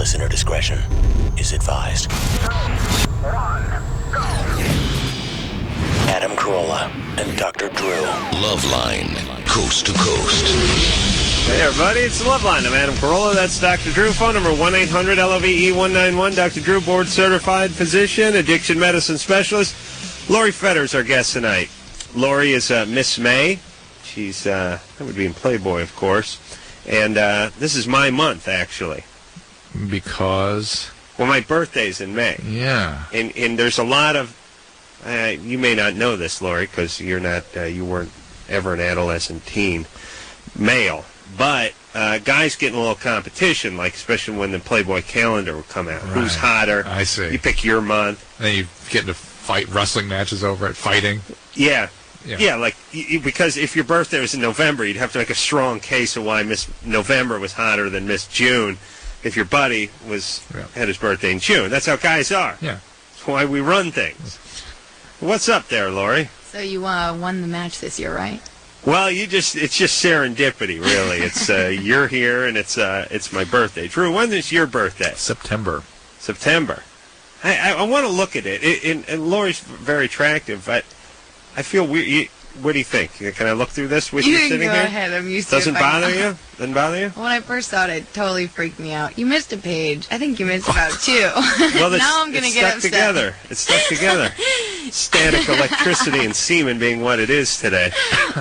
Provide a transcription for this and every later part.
Listener discretion is advised. 2, 1, go. Adam Carolla and Dr. Drew. LoveLine, coast to coast. Hey everybody, it's the LoveLine. I'm Adam Carolla. That's Dr. Drew. Phone number 1-800-LOVE-191. Dr. Drew, board certified physician, addiction medicine specialist. Laurie Fetter is our guest tonight. Laurie is Miss May. She's that would be in Playboy, of course. And this is my month, actually. Because? Well, my birthday's in May. Yeah. And there's a lot of, you may not know this, Laurie, because you're not, you weren't ever an adolescent teen male. But guys get in a little competition, like especially when the Playboy calendar would come out. Right. Who's hotter? I see. You pick your month. And then you get into fight wrestling matches over it, fighting. Yeah. Yeah, like, because if your birthday was in November, you'd have to make a strong case of why Miss November was hotter than Miss June if your buddy had his birthday in June. That's how guys are. Yeah. That's why we run things. What's up there, Laurie? So you won the match this year, right? Well, it's just serendipity, really. It's you're here, and it's my birthday. Drew, when is your birthday? September. I want to look at it. And Laurie's very attractive, but I feel weird. What do you think? Can I look through this with you sitting here? Go ahead. I'm used to it. Doesn't bother you? Doesn't bother you? When I first saw it, it totally freaked me out. You missed a page. I think you missed about 2. Well, now I'm going to get upset. It's stuck together. Static electricity and semen being what it is today.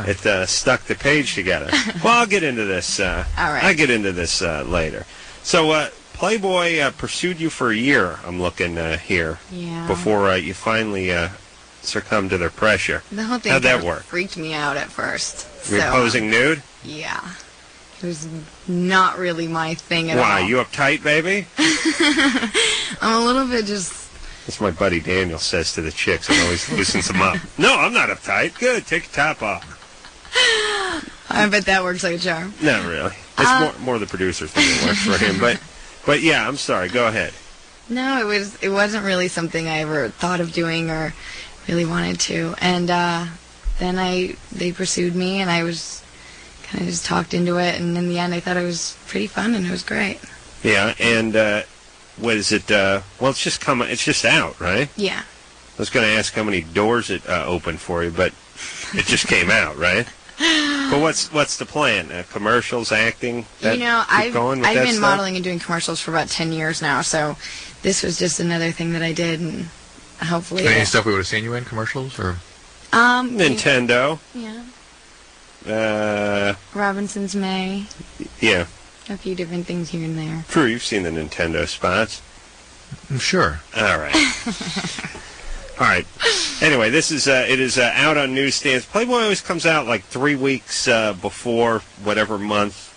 It stuck the page together. Well, I'll get into this. All right. I'll get into this later. So, Playboy pursued you for a year, I'm looking here. Yeah. Before you finally succumbed to their pressure. The whole thing How'd that work? Freaked me out at first. You're posing nude? Yeah. It was not really my thing at all. Why? You uptight, baby? I'm a little bit just... That's what my buddy Daniel says to the chicks. It always loosens them up. No, I'm not uptight. Good. Take your top off. I bet that works like a charm. Not really. It's more the producer thing that works for him. But yeah, I'm sorry. Go ahead. No, it wasn't really something I ever thought of doing or really wanted to. And then they pursued me, and I was kind of just talked into it. And in the end, I thought it was pretty fun, and it was great. Yeah, and what is it? Well, it's just out, right? Yeah. I was going to ask how many doors it opened for you, but it just came out, right? But what's the plan? Commercials, acting? I've been modeling and doing commercials for about 10 years now, so this was just another thing that I did, and hopefully... Any stuff we would have seen you in commercials, or...? Nintendo. Yeah. Robinson's May. Yeah. A few different things here and there. Drew, you've seen the Nintendo spots. I'm sure. All right. All right. Anyway, it is out on newsstands. Playboy always comes out like 3 weeks before whatever month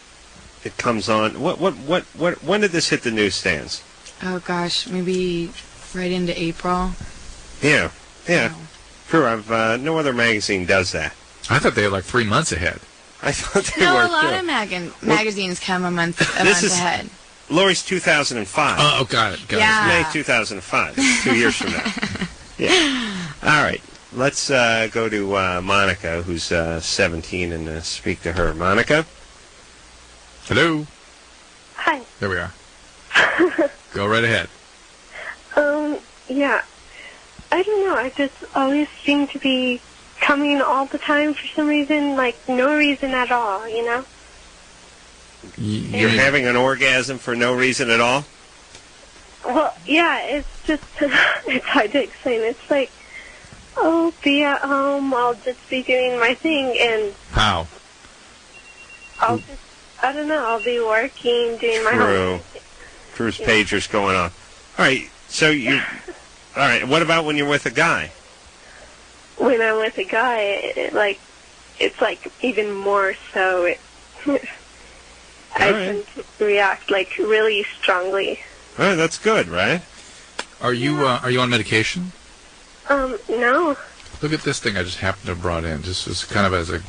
it comes on. When did this hit the newsstands? Oh gosh, maybe right into April. Yeah. Wow. True. No other magazine does that. I thought they were like 3 months ahead. I thought they were. No, a lot of magazines come a month ahead. Laurie's 2005. Oh, got it. Yeah. May 2005. 2 years from now. Yeah. All right. Let's go to Monica, who's 17, and speak to her. Monica? Hello. Hi. There we are. Go right ahead. Yeah. I don't know. I just always seem to be coming all the time for some reason, like no reason at all, you know? You're having an orgasm for no reason at all? Well, yeah, it's just, it's hard to explain. It's like, I'll be at home, I'll just be doing my thing, and... How? I'll just, I don't know, I'll be working, doing my home. Drew's pager's going on. All right, so you... All right, what about when you're with a guy? When I'm with a guy, it's like even more so. I tend to react like really strongly. All right, that's good, right? Are you on medication? No. Look at this thing I just happened to have brought in. Just as kind of as a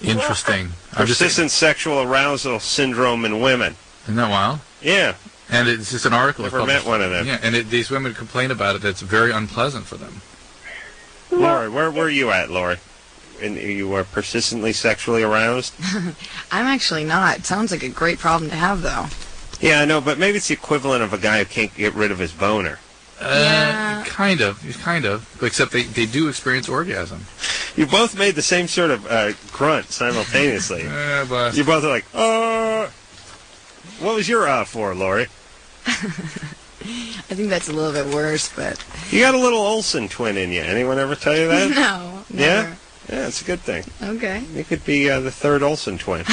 interesting... Persistent sexual arousal syndrome in women. Isn't that wild? Yeah. And it's just an article. Never met one of them. Yeah, and these women complain about it. That's very unpleasant for them. Laurie, where were you at, Laurie? And you were persistently sexually aroused? I'm actually not. It sounds like a great problem to have, though. Yeah, I know, but maybe it's the equivalent of a guy who can't get rid of his boner. Yeah. Kind of. Except they do experience orgasm. You both made the same sort of grunt simultaneously. But You both are like, What was your for, Laurie? I think that's a little bit worse, but... You got a little Olsen twin in you. Anyone ever tell you that? No, Yeah? never. Yeah, it's a good thing. Okay. You could be the third Olsen twin.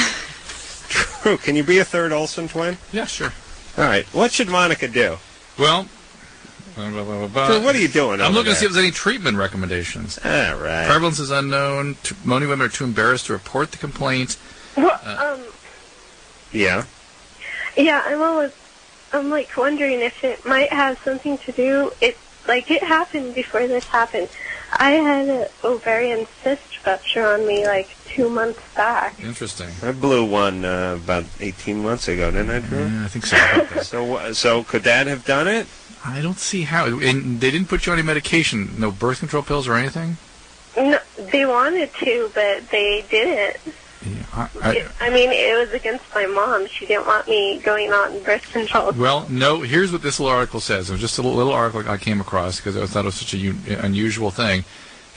True. Can you be a third Olsen twin? yeah, sure. All right. What should Monica do? Well, So what are you doing I'm over looking to see there? if there's any treatment recommendations. All right. Prevalence is unknown. Many women are too embarrassed to report the complaint. Well, Yeah. yeah, I'm like wondering if it might have something to do. It happened before this happened. I had an ovarian cyst rupture on me like 2 months back. Interesting. I blew one about 18 months ago, didn't I, Drew? Yeah, I think so. So could that have done it? I don't see how. And they didn't put you on any medication, no birth control pills or anything? No, they wanted to, but they didn't. Yeah, I mean, it was against my mom. She didn't want me going on birth control. well, no, here's what this little article says. It was just a little article I came across because I thought it was such an unusual thing.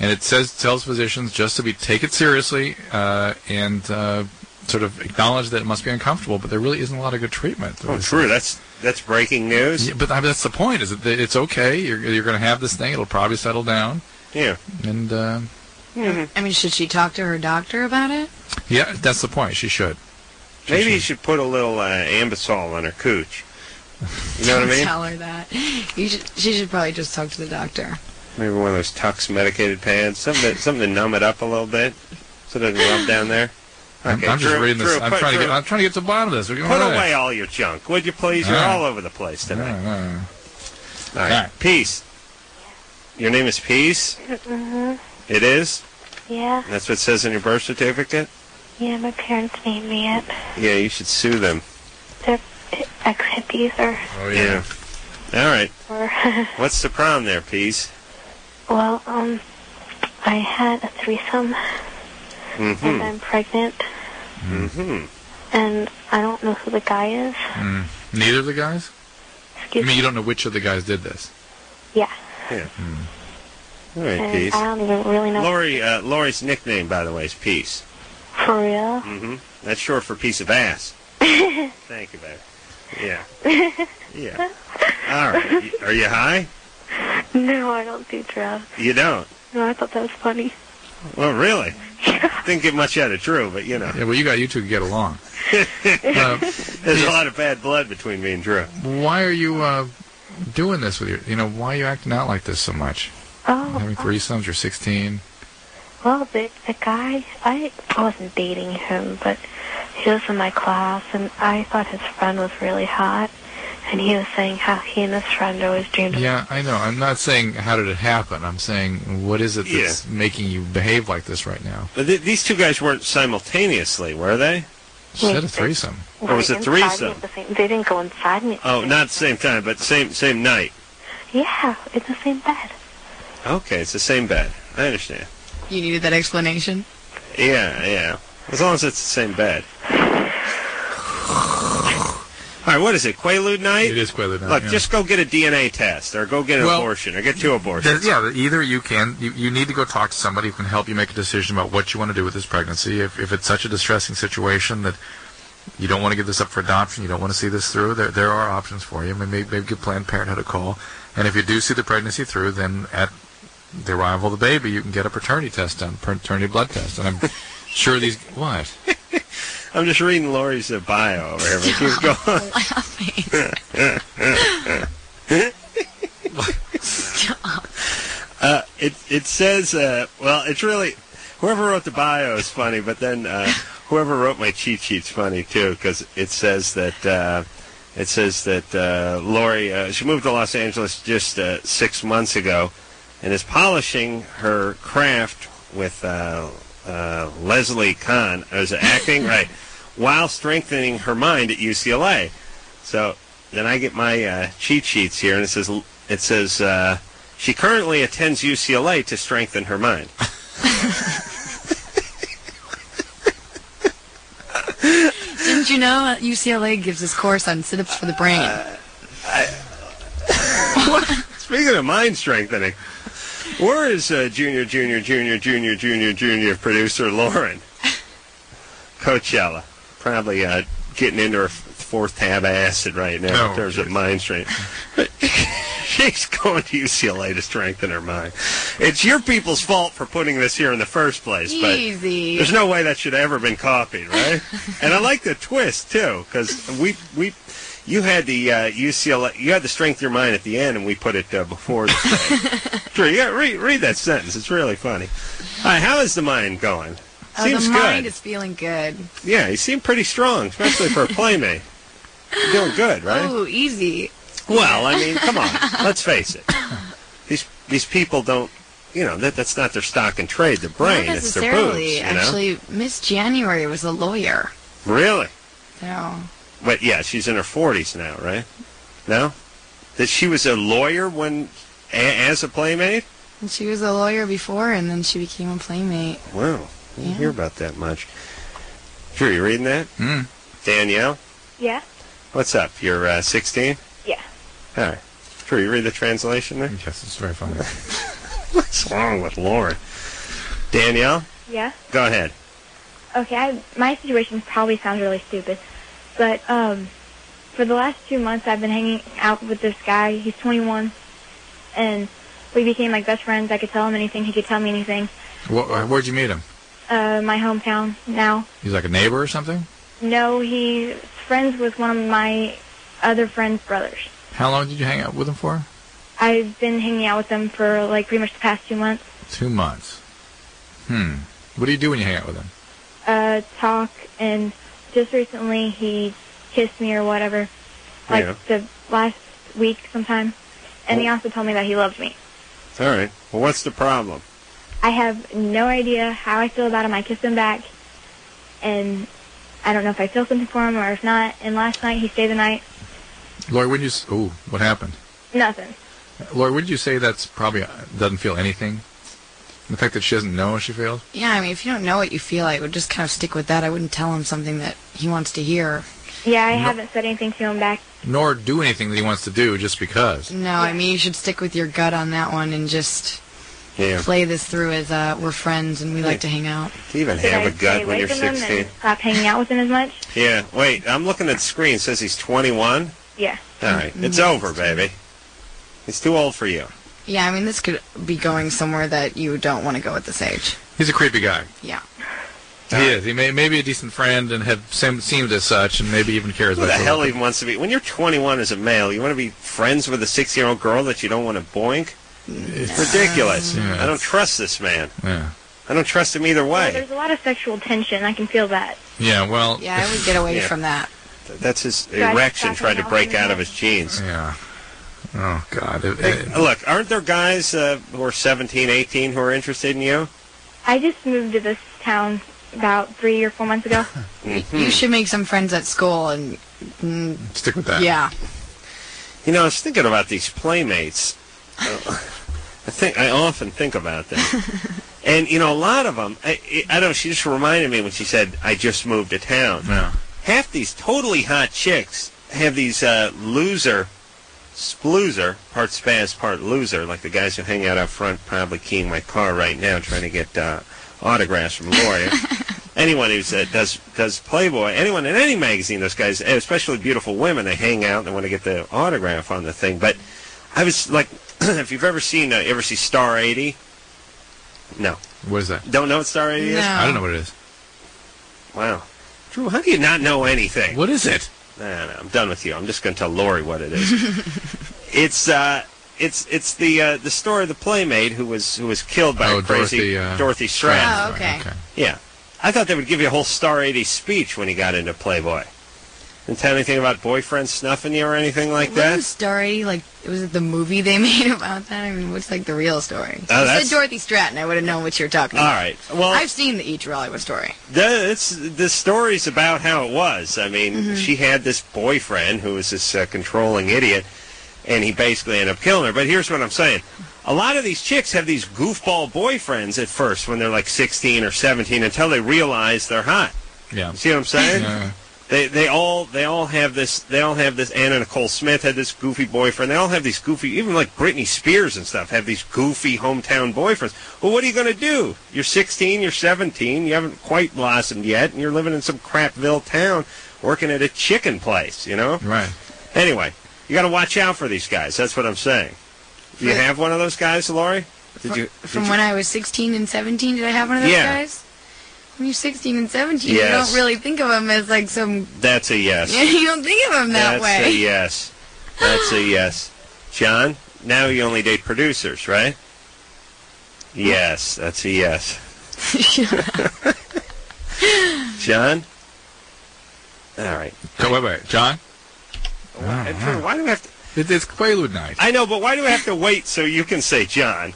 And it tells physicians just to take it seriously and sort of acknowledge that it must be uncomfortable, but there really isn't a lot of good treatment. Oh, true. That's breaking news. Yeah, but that's the point, is that it's okay. You're going to have this thing. It'll probably settle down. Yeah. And, I mean, should she talk to her doctor about it? yeah, that's the point. She should. Maybe you should put a little Ambisol on her cooch. You know what I mean? Tell her that. She should probably just talk to the doctor. Maybe one of those Tux medicated pads, something to numb it up a little bit, so it doesn't rub down there. Okay, I'm just Drew, reading this. Drew, I'm trying to get to the bottom of this. We're going Put right. away all your junk, would you please? You're all over the place tonight. All right. Peace. Your name is Peace? Mm-hmm. It is? Yeah. That's what it says on your birth certificate? Yeah, my parents named me it. Yeah, you should sue them. They're ex-hippies Oh, yeah. All right. or What's the problem there, Peace? well, I had a threesome, and Mm-hmm. I'm pregnant, Mm-hmm. and I don't know who the guy is. Neither of the guys? Excuse I mean, me. you don't know which of the guys did this? Yeah. Yeah. All right, And Peace. I don't even really know. Lori's nickname, by the way, is Peace. For real? Mm-hmm. That's short for piece of ass. Thank you, babe. Yeah. Yeah. All right. Are you high? No, I don't do drugs. You don't? No, I thought that was funny. Well, really? Didn't get much out of Drew, but you know. Yeah, well, you two get along. There's a lot of bad blood between me and Drew. Why are you doing this with why are you acting out like this so much? Having threesomes, you're 16. Well, the guy, I wasn't dating him, but he was in my class, and I thought his friend was really hot, and he was saying how he and his friend always dreamed of... Yeah, I know. I'm not saying how did it happen. I'm saying what is it that's making you behave like this right now? But these two guys weren't simultaneously, were they? You said a threesome. Or was it inside me threesome? at the same- They didn't go inside me. At the Oh, same not at the same time, but same night. Yeah, it's the same bed. Okay, it's the same bed. I understand. You needed that explanation? Yeah. As long as it's the same bed. All right, what is it, Quaalude night? It is Quaalude night. Look, yeah. just go get a DNA test, or go get an abortion, or get two abortions. Either you can. You need to go talk to somebody who can help you make a decision about what you want to do with this pregnancy. If it's such a distressing situation that you don't want to give this up for adoption, you don't want to see this through, there are options for you. I mean, maybe give Planned Parenthood a call. And if you do see the pregnancy through, then at the arrival of the baby, you can get a paternity test done, paternity blood test. And I'm sure these... What? I'm just reading Laurie's bio over here. But keep going. It says, well, it's really... Whoever wrote the bio is funny, but then whoever wrote my cheat sheet's funny, too, because it says that... Laurie, she moved to Los Angeles just 6 months ago and is polishing her craft with Leslie Kahn as acting, right, while strengthening her mind at UCLA. So then I get my cheat sheets here, and it says she currently attends UCLA to strengthen her mind. Didn't Didn't you know UCLA gives this course on sit-ups for the brain? Speaking of mind strengthening, where is junior producer Lauren? Coachella. Probably getting into her fourth tab of acid right now in terms of mind strength. She's going to UCLA to strengthen her mind. It's your people's fault for putting this here in the first place. Easy. But there's no way that should have ever been copied, right? And I like the twist, too, because you had the UCLA, you had the strength of your mind at the end, and we put it before the strength. Sure, you got read that sentence. It's really funny. All right, how is the mind going? Seems the mind good. is feeling good. Yeah, you seem pretty strong, especially for a playmate. You're doing good, right? Oh, easy. Well, I mean, come on. Let's face it. These people don't, that's not their stock and trade. Their brain, Not it's their boobs. necessarily. Actually, Miss January was a lawyer. Really? So. But yeah, she's in her 40s now, right? No? That she was a lawyer as a playmate? And she was a lawyer before, and then she became a playmate. Wow. I didn't hear about that much. Drew, you reading that? Danielle? Yeah? What's up? You're 16? Yeah. All right. Drew, you read the translation there? Yes, it's very funny. What's wrong with Lauren? Danielle? Yeah? Go ahead. Okay, my situation probably sounds really stupid, but for the last 2 months I've been hanging out with this guy. He's 21, and we became like best friends. I could tell him anything. He could tell me anything. Where'd you meet him? My hometown now. He's like a neighbor or something? No, he's friends with one of my other friend's brothers. How long did you hang out with him for? I've been hanging out with him for like pretty much the past 2 months. 2 months. What do you do when you hang out with him? Talk, and just recently he kissed me or whatever, like the last week sometime, and he also told me that he loved me. All right. Well, what's the problem? I have no idea how I feel about him. I kissed him back, and I don't know if I feel something for him or if not. And last night he stayed the night. Lori, what happened? Nothing. Lori, would you say that's probably doesn't feel anything? The fact that she doesn't know what she feels? Yeah, I mean, if you don't know what you feel, I would just kind of stick with that. I wouldn't tell him something that he wants to hear. Yeah, I haven't said anything to him back. Nor do anything that he wants to do just because. No, I mean, you should stick with your gut on that one and just play this through as we're friends and we like to hang out. Do you even have a gut when you're 16? Stop hanging out with him as much? Yeah. Wait, I'm looking at the screen. It says he's 21? Yeah. All right. It's over, baby. He's too old for you. Yeah, I mean, this could be going somewhere that you don't want to go at this age. He's a creepy guy. Yeah. He is. He may be a decent friend and seemed as such, and maybe even cares Who about the hell even wants to be? When you're 21 as a male, you want to be friends with a 16-year-old girl that you don't want to boink? It's ridiculous. Yeah, I don't trust this man. Yeah. I don't trust him either way. Well, there's a lot of sexual tension. I can feel that. Yeah, well... Yeah, I would get away from that. That's his erection trying to break out of his jeans. Yeah. Oh, God. Look, aren't there guys who are 17, 18 who are interested in you? I just moved to this town about 3 or 4 months ago. You should make some friends at school and... stick with that. Yeah. You know, I was thinking about these playmates. I often think about them. And, you know, a lot of them, I don't know, she just reminded me when she said, I just moved to town. Yeah. Half these totally hot chicks have these sploozer, part spaz, part loser, like the guys who hang out front, probably keying my car right now, trying to get autographs from Laurie. Anyone who does Playboy, anyone in any magazine, those guys, especially beautiful women, they hang out and they want to get the autograph on the thing. But I was like, if you've ever seen, ever see Star 80? No. What is that? Don't know what Star 80 is? No. I don't know what it is. Wow. Drew, how do you not know anything? What is it? No, I'm done with you. I'm just going to tell Laurie what it is. It's the story of the playmate who was killed by a crazy Dorothy Strand. Oh, okay. Yeah. I thought they would give you a whole Star 80 speech when he got into Playboy. Didn't tell anything about boyfriend snuffing you or anything like that? Wasn't Story, like, was it the movie they made about that? I mean, what's like the real story? If Oh, you said Dorothy Stratton, I would have known what you were talking about. All right. Well, I've seen the Each Hollywood Story. The story's about how it was. I mean, she had this boyfriend who was this controlling idiot, and he basically ended up killing her. But here's what I'm saying. A lot of these chicks have these goofball boyfriends at first when they're like 16 or 17 until they realize they're hot. Yeah. See what I'm saying? Yeah. They all have this. They all have this. Anna Nicole Smith had this goofy boyfriend. They all have these goofy. Even like Britney Spears and stuff have these goofy hometown boyfriends. Well, what are you going to do? You're 16. You're 17. You haven't quite blossomed yet, and you're living in some crapville town, working at a chicken place. You know. Right. Anyway, you got to watch out for these guys. That's what I'm saying. Do you have one of those guys, Laurie? From when I was 16 and 17, did I have one of those guys? When you're 16 and 17, yes. You don't really think of them as like some... That's a yes. You don't think of them that way. That's a yes. That's a yes. John, now you only date producers, right? Yes, that's a yes. John? All right. Wait. John? Why do we have to... It's Quaalude night. I know, but why do we have to wait so you can say John?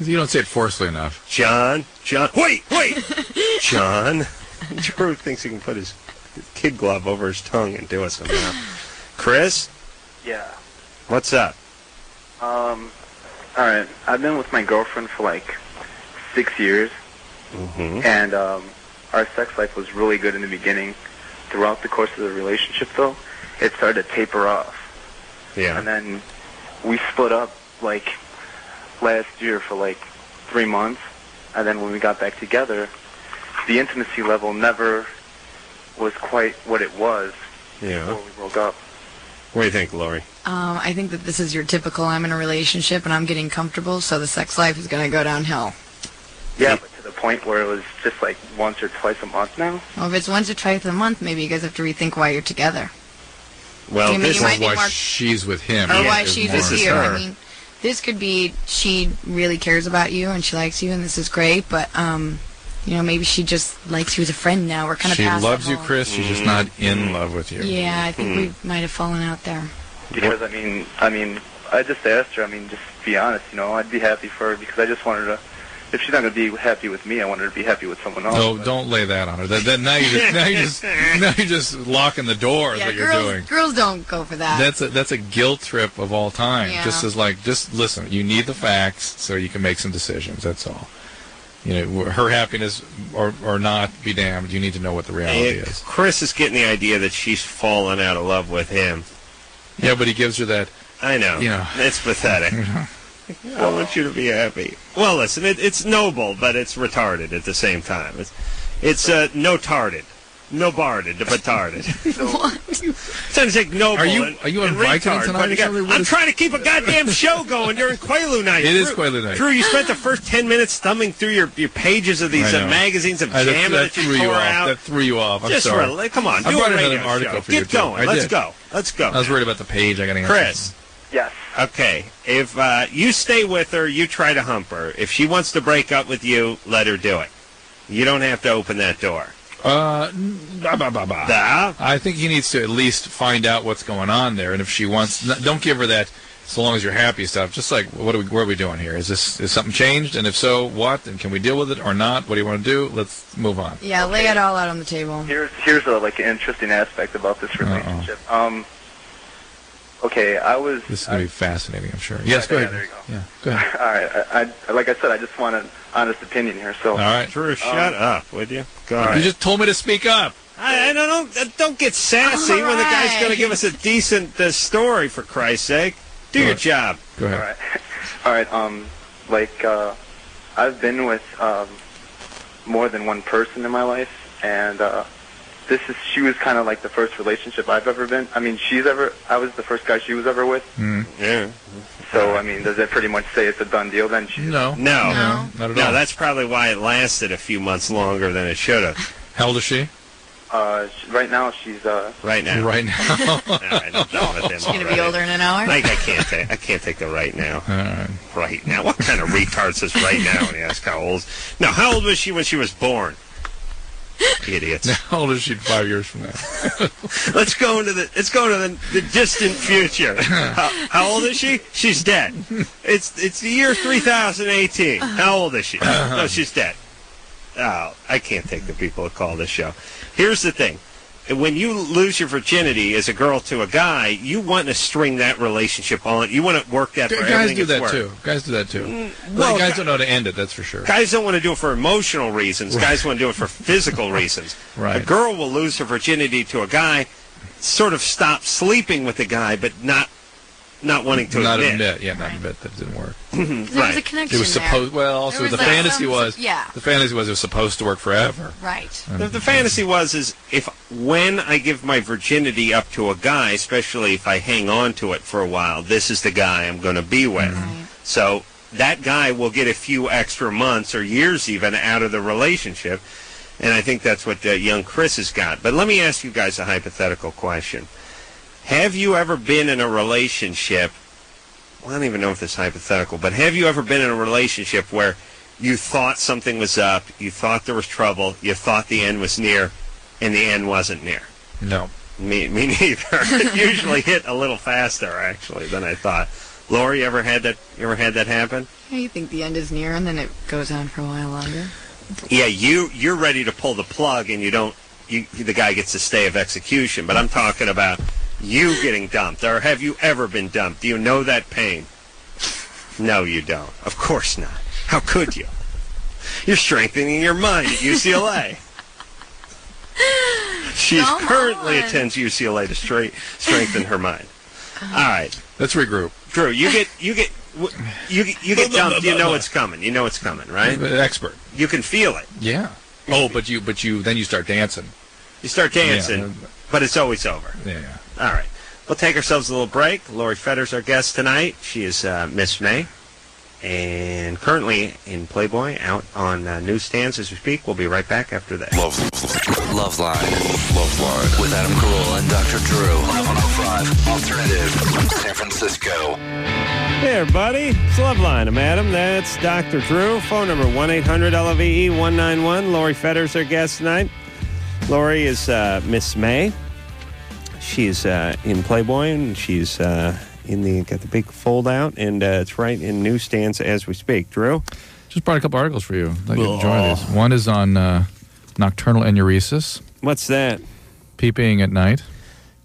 You don't say it forcefully enough. John. Wait! John. Drew thinks he can put his kid glove over his tongue and do it somehow. Chris? Yeah. What's up? Alright. I've been with my girlfriend for like 6 years. Mm-hmm. And our sex life was really good in the beginning. Throughout the course of the relationship, though, it started to taper off. Yeah. And then we split up like last year for like 3 months. And then when we got back together, the intimacy level never was quite what it was before we broke up. What do you think, Laurie? I think that this is your typical I'm in a relationship and I'm getting comfortable, so the sex life is going to go downhill. Yeah, but to the point where it was just like once or twice a month now. Well, if it's once or twice a month, maybe you guys have to rethink why you're together. Well, this is why she's with him. Or why she's with you. Her. I mean, this could be she really cares about you and she likes you and this is great, but, maybe she just likes you as a friend now. We're kind of past She loves that you, whole... Chris. She's just not in love with you. Yeah, I think we might have fallen out there. Because, I mean, I just asked her, just be honest, I'd be happy for her because I just wanted to, if she's not going to be happy with me, I want her to be happy with someone else. No, don't lay that on her. Now you're just locking the door is what you're doing. Girls don't go for that. That's a guilt trip of all time. Yeah. Just listen. You need the facts so you can make some decisions. That's all. Her happiness or not be damned. You need to know what the reality is. Chris is getting the idea that she's fallen out of love with him. Yeah, but he gives her that. I know. It's pathetic. I want you to be happy. Well, listen, it's noble, but it's retarded at the same time. It's no-tarded. No-barded, but tarded. What? It's trying to take noble Are you and on Vicodin retard, tonight? I'm trying to keep a goddamn show going during Quaalude night. It is Quaalude night. Drew, you spent the first 10 minutes thumbing through your pages of these magazines of JAMA that you tore out. That threw you off. I'm Just sorry. Come on, I do brought a radio another article show. for you. Get going. Let's go. I was worried about the page. I got to answer. Chris. Yes. Okay, if you stay with her, you try to hump her. If she wants to break up with you, let her do it. You don't have to open that door. I think he needs to at least find out what's going on there, and if she wants, don't give her that. So long as you're happy stuff. Just like, what are we doing here? Is something changed? And if so, what? And can we deal with it or not? What do you want to do? Let's move on. Yeah, lay it all out on the table. Here's an interesting aspect about this relationship. Okay, This is going to be fascinating, I'm sure. Yes, go ahead. There you go. Yeah, go ahead. All right. I like I said, I just want an honest opinion here. So. All right. Drew, shut up, would you? Go ahead. You just told me to speak up. I don't get sassy when the guy's going to give us a decent story, for Christ's sake. Do your job. Go ahead. All right. I've been with more than one person in my life, and she was kind of like the first relationship I've ever been. I was the first guy she was ever with. Yeah. So, does that pretty much say it's a done deal then? No, not at all. No, that's probably why it lasted a few months longer than it should have. How old is she? Right now, she's... Right now. Right now. She's going to be older in an hour? I can't take the right now. All right. Right now? What kind of retard says right now when you ask how old? No, how old was she when she was born? Idiots. How old is she 5 years from now? Let's go into the distant future. How old is she? She's dead. It's the year 3018. How old is she? No, she's dead. Oh, I can't take the people that call this show. Here's the thing. when you lose your virginity as a girl to a guy, you want to string that relationship on. You want to work that for Guys everything do it's that worth. too. Guys do that too. Well, guys don't know how to end it, that's for sure. Guys don't want to do it for emotional reasons. Guys want to do it for physical reasons. Right. A girl will lose her virginity to a guy, sort of stop sleeping with the guy, but not wanting to Not admit. admit. Yeah, not admit that didn't work. There was a Right. connection It was supposed. there. Well, also There was the like fantasy some- was. yeah. The fantasy was it was supposed to work forever. Right. The fantasy is if when I give my virginity up to a guy, especially if I hang on to it for a while, this is the guy I'm going to be with. Right. So that guy will get a few extra months or years even out of the relationship. And I think that's what young Chris has got. But let me ask you guys a hypothetical question. Have you ever been in a relationship, well, I don't even know if this is hypothetical, but have you ever been in a relationship where you thought something was up, you thought there was trouble, you thought the end was near, and the end wasn't near? No. Me neither. It usually hit a little faster, actually, than I thought. Laurie, you ever had that happen? Yeah, you think the end is near, and then it goes on for a while longer. Yeah, you're ready to pull the plug, and the guy gets a stay of execution. But I'm talking about you getting dumped, or have you ever been dumped? Do you know that pain? No, you don't. Of course not. How could you? You're strengthening your mind at UCLA. She currently attends UCLA to strengthen her mind. All right, Let's regroup. Drew, you get dumped. You know it's coming. You know it's coming, right? Expert. You can feel it. Yeah. Oh, but you then you start dancing. You start dancing, Yeah. but it's always over. Yeah. All right. We'll take ourselves a little break. Laurie Fetter's our guest tonight. She is Miss May, and currently in Playboy, out on newsstands as we speak. We'll be right back after this. LoveLine. LoveLine. With Adam Carolla and Dr. Drew. 1105 Alternative. San Francisco. Hey, everybody. It's LoveLine. I'm Adam. That's Dr. Drew. Phone number 1-800-LOVE-191. Laurie Fetter's our guest tonight. Laurie is Miss May. She's in Playboy, and she's got the big fold out, and it's right in newsstands as we speak. Drew? Just brought a couple articles for you. I'd like you to enjoy these. One is on nocturnal enuresis, What's that? peeping at night.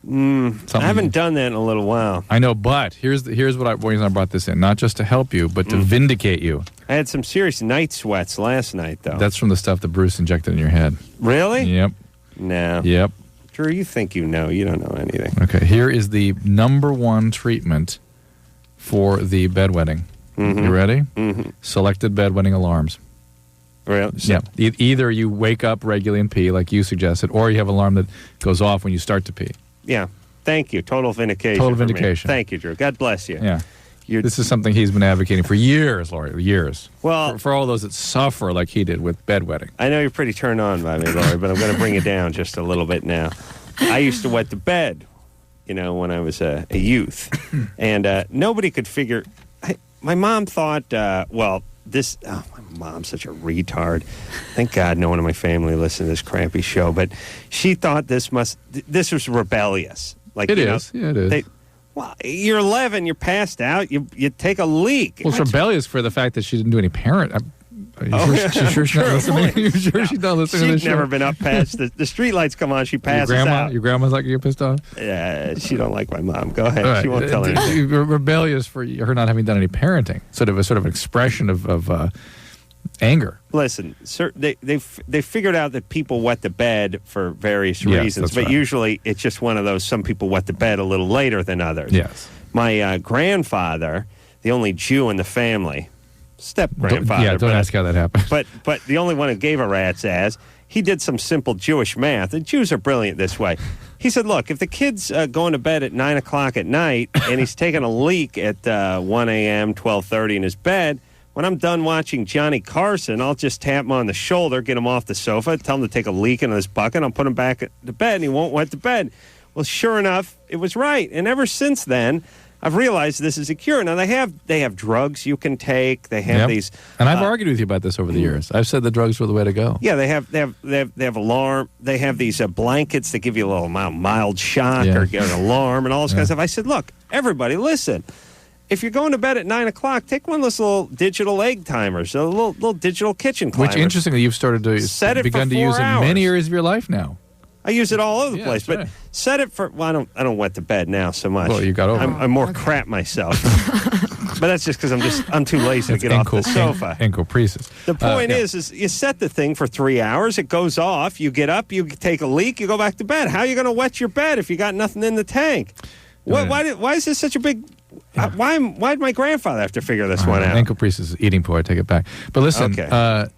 I haven't done that in a little while. I know, but here's the reason I brought this in. Not just to help you, but to vindicate you. I had some serious night sweats last night, though. That's from the stuff that Bruce injected in your head. Really? Yep. No. Yep. Drew, you think you know. You don't know anything. Okay, here is the #1 treatment for the bedwetting. You ready? Mm-hmm. Selected bedwetting alarms. Really? Yeah. Either you wake up regularly and pee, like you suggested, or you have an alarm that goes off when you start to pee. Yeah. Thank you. Total vindication. Total for me. vindication. Thank you, Drew. God bless you. Yeah. This is something he's been advocating for years, Laurie, years. Well, for all those that suffer like he did with bedwetting. I know you're pretty turned on by me, Laurie, but I'm going to bring it down just a little bit now. I used to wet the bed, when I was a youth, and nobody could figure. My mom thought, my mom's such a retard. Thank God no one in my family listened to this crappy show, but she thought this was rebellious. Like It is. Yeah, it is. Well, you're 11, you're passed out, you take a leak. Well, it's rebellious for the fact that she didn't do any parent. Are you sure she's not listening? Are you sure she's not listening to this She's show? never been up past the street lights come on, she passes out. Your grandma's like, you're pissed off? She don't like my mom. Go ahead. Right. She won't tell anything. Rebellious for her not having done any parenting. Sort of an expression of anger. Listen, they figured out that people wet the bed for various Yes, reasons, that's but right. usually it's just one of those, some people wet the bed a little later than others. Yes. My grandfather, the only Jew in the family, step-grandfather. Don't ask how that happened. But the only one who gave a rat's ass, he did some simple Jewish math. The Jews are brilliant this way. He said, look, if the kid's going to bed at 9 o'clock at night and he's taking a leak at 1 a.m., 12:30 in his bed, when I'm done watching Johnny Carson, I'll just tap him on the shoulder, get him off the sofa, tell him to take a leak in his bucket, I'll put him back to bed, and he won't wet the bed. Well, sure enough, it was right. And ever since then, I've realized this is a cure. Now, they have drugs you can take. They have these... And I've argued with you about this over the years. I've said the drugs were the way to go. Yeah, they have alarm. They have these blankets that give you a little mild shock or get an alarm and all this kind of stuff. I said, look, everybody, listen. If you're going to bed at 9 o'clock, take one of those little digital egg timers, a little digital kitchen climber. Which, interestingly, you've started to Set it begun for to 4 use hours. in many areas of your life now. I use it all over the Yeah, place. that's But right. set it for. Well, I don't wet the bed now so much. Well, you got over it. I'm more crap myself. But that's just because I'm too lazy to get off the sofa. Encopresis. The point Yeah. is you set the thing for 3 hours. It goes off. You get up. You take a leak. You go back to bed. How are you going to wet your bed if you got nothing in the tank? Why is this such a big? Why did my grandfather have to figure this one out? Encopresis is eating poor. I take it back. But listen, Okay.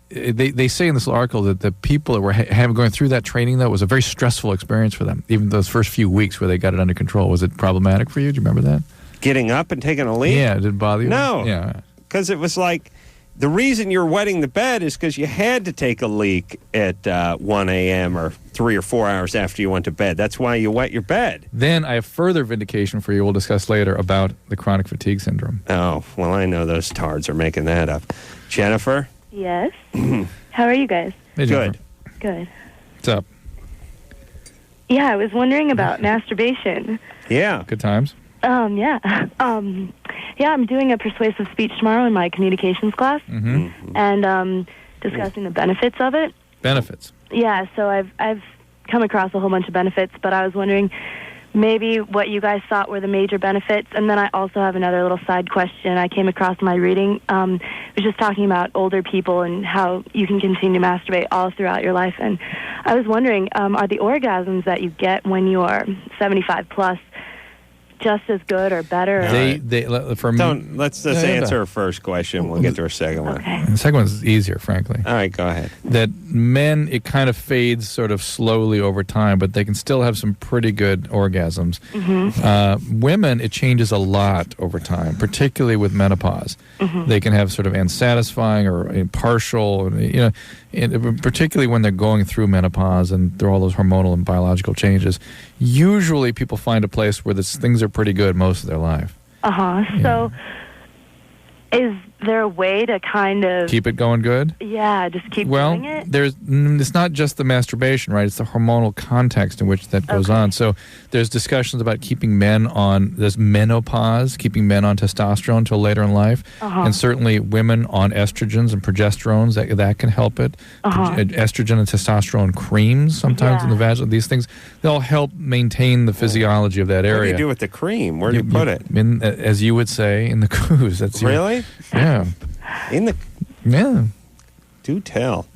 they say in this little article that the people that were going through that training, though, was a very stressful experience for them. Even those first few weeks where they got it under control. Was it problematic for you? Do you remember that? Getting up and taking a leak? Yeah, did it bother you? No. Yeah. Because it was like, the reason you're wetting the bed is because you had to take a leak at 1 a.m. or 3 or 4 hours after you went to bed. That's why you wet your bed. Then I have further vindication for you we'll discuss later about the chronic fatigue syndrome. Oh, well, I know those tards are making that up. Jennifer? Yes. How are you guys? Hey, Jennifer. Good. What's up? Yeah, I was wondering about masturbation. Yeah. Good times? Yeah. Yeah, I'm doing a persuasive speech tomorrow in my communications class, and discussing the benefits of it. Benefits. Yeah, so I've come across a whole bunch of benefits, but I was wondering maybe what you guys thought were the major benefits. And then I also have another little side question I came across in my reading. It was just talking about older people and how you can continue to masturbate all throughout your life. And I was wondering, are the orgasms that you get when you are 75 plus just as good or better? Let's answer her first question. We'll get to her second one. Okay. The second one's easier, frankly. All right, go ahead. That men, it kind of fades sort of slowly over time, but they can still have some pretty good orgasms. Women, it changes a lot over time, particularly with menopause. They can have sort of unsatisfying or partial, and particularly when they're going through menopause and through all those hormonal and biological changes. Usually people find a place where things are pretty good most of their life. So is there a way to kind of keep it going good? Yeah, just keep well, doing it? It's not just the masturbation, right? It's the hormonal context in which that goes on. So there's discussions about keeping men on, there's menopause, keeping men on testosterone until later in life. And certainly women on estrogens and progesterones, that can help it. Estrogen and testosterone creams sometimes in the vaginal, these things, they'll help maintain the physiology of that area. What do you do with the cream? Where do you put it? As you would say, in the coos. That's really? Yeah. In the... Yeah. Do tell.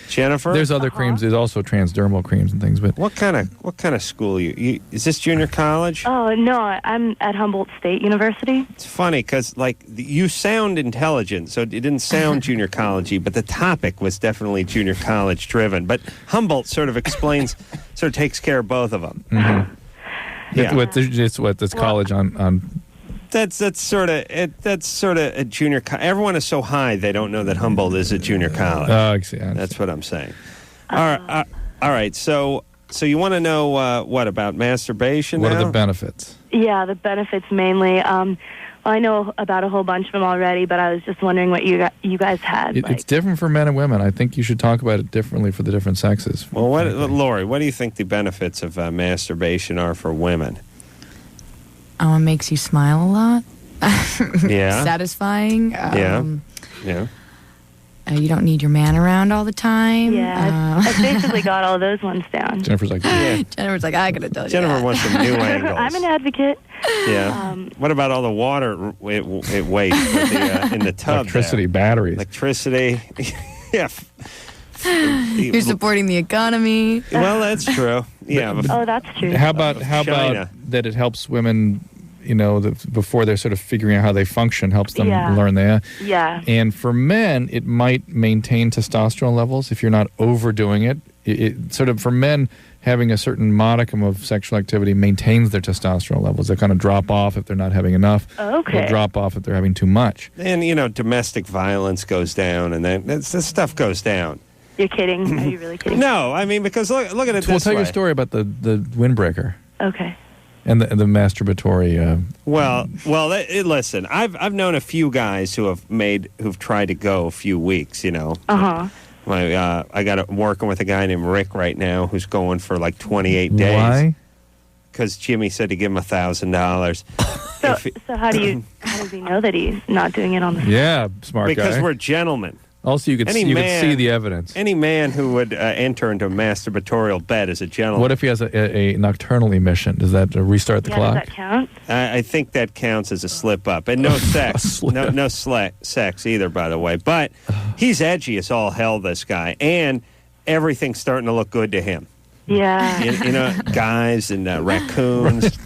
Jennifer? There's other creams. There's also transdermal creams and things. But what kind of school you is this junior college? Oh, no, I'm at Humboldt State University. It's funny because, you sound intelligent, so it didn't sound junior college-y, but the topic was definitely junior college driven. But Humboldt sort of takes care of both of them. Yeah. It's this college on That's sort of a junior. Everyone is so high they don't know that Humboldt is a junior college. Oh, I see. That's what I'm saying. All right. So you want to know what about masturbation? What now? are the benefits? Yeah, the benefits mainly. Well, I know about a whole bunch of them already, but I was just wondering what you guys had. It's different for men and women. I think you should talk about it differently for the different sexes. Well, Laurie, what do you think the benefits of masturbation are for women? It makes you smile a lot. Yeah. Satisfying. Yeah. You don't need your man around all the time. Yeah, I've basically got all those ones down. Jennifer's like, yeah. Jennifer's like, I gotta tell you. Jennifer wants some new angles. I'm an advocate. Yeah. What about all the water it wastes in the tub? Electricity, batteries. Electricity. Yeah. You're supporting the economy. Well, that's true. Yeah. Oh, that's true. How about that it helps women, before they're sort of figuring out how they function, helps them learn that. Yeah. And for men, it might maintain testosterone levels if you're not overdoing it. It sort of, for men, having a certain modicum of sexual activity maintains their testosterone levels. They kind of drop off if they're not having enough. Okay. They'll drop off if they're having too much. And, domestic violence goes down, and then this stuff goes down. You're kidding? Are you really kidding? No, I mean, because look at it this way. We'll tell you a story about the windbreaker. Okay. And the masturbatory. Listen, I've known a few guys who've tried to go a few weeks. I got working with a guy named Rick right now who's going for 28 days. Why? Because Jimmy said to give him $1,000. So how does he know that he's not doing it on the? Yeah, smart guy. Because we're gentlemen. Also, you could see the evidence. Any man who would enter into a masturbatorial bed is a gentleman. What if he has a nocturnal emission? Does that restart the clock? Does that count? I think that counts as a slip up, and no sex, no sex either, by the way. But he's edgy as all hell, this guy, and everything's starting to look good to him. Yeah. You know, guys and raccoons,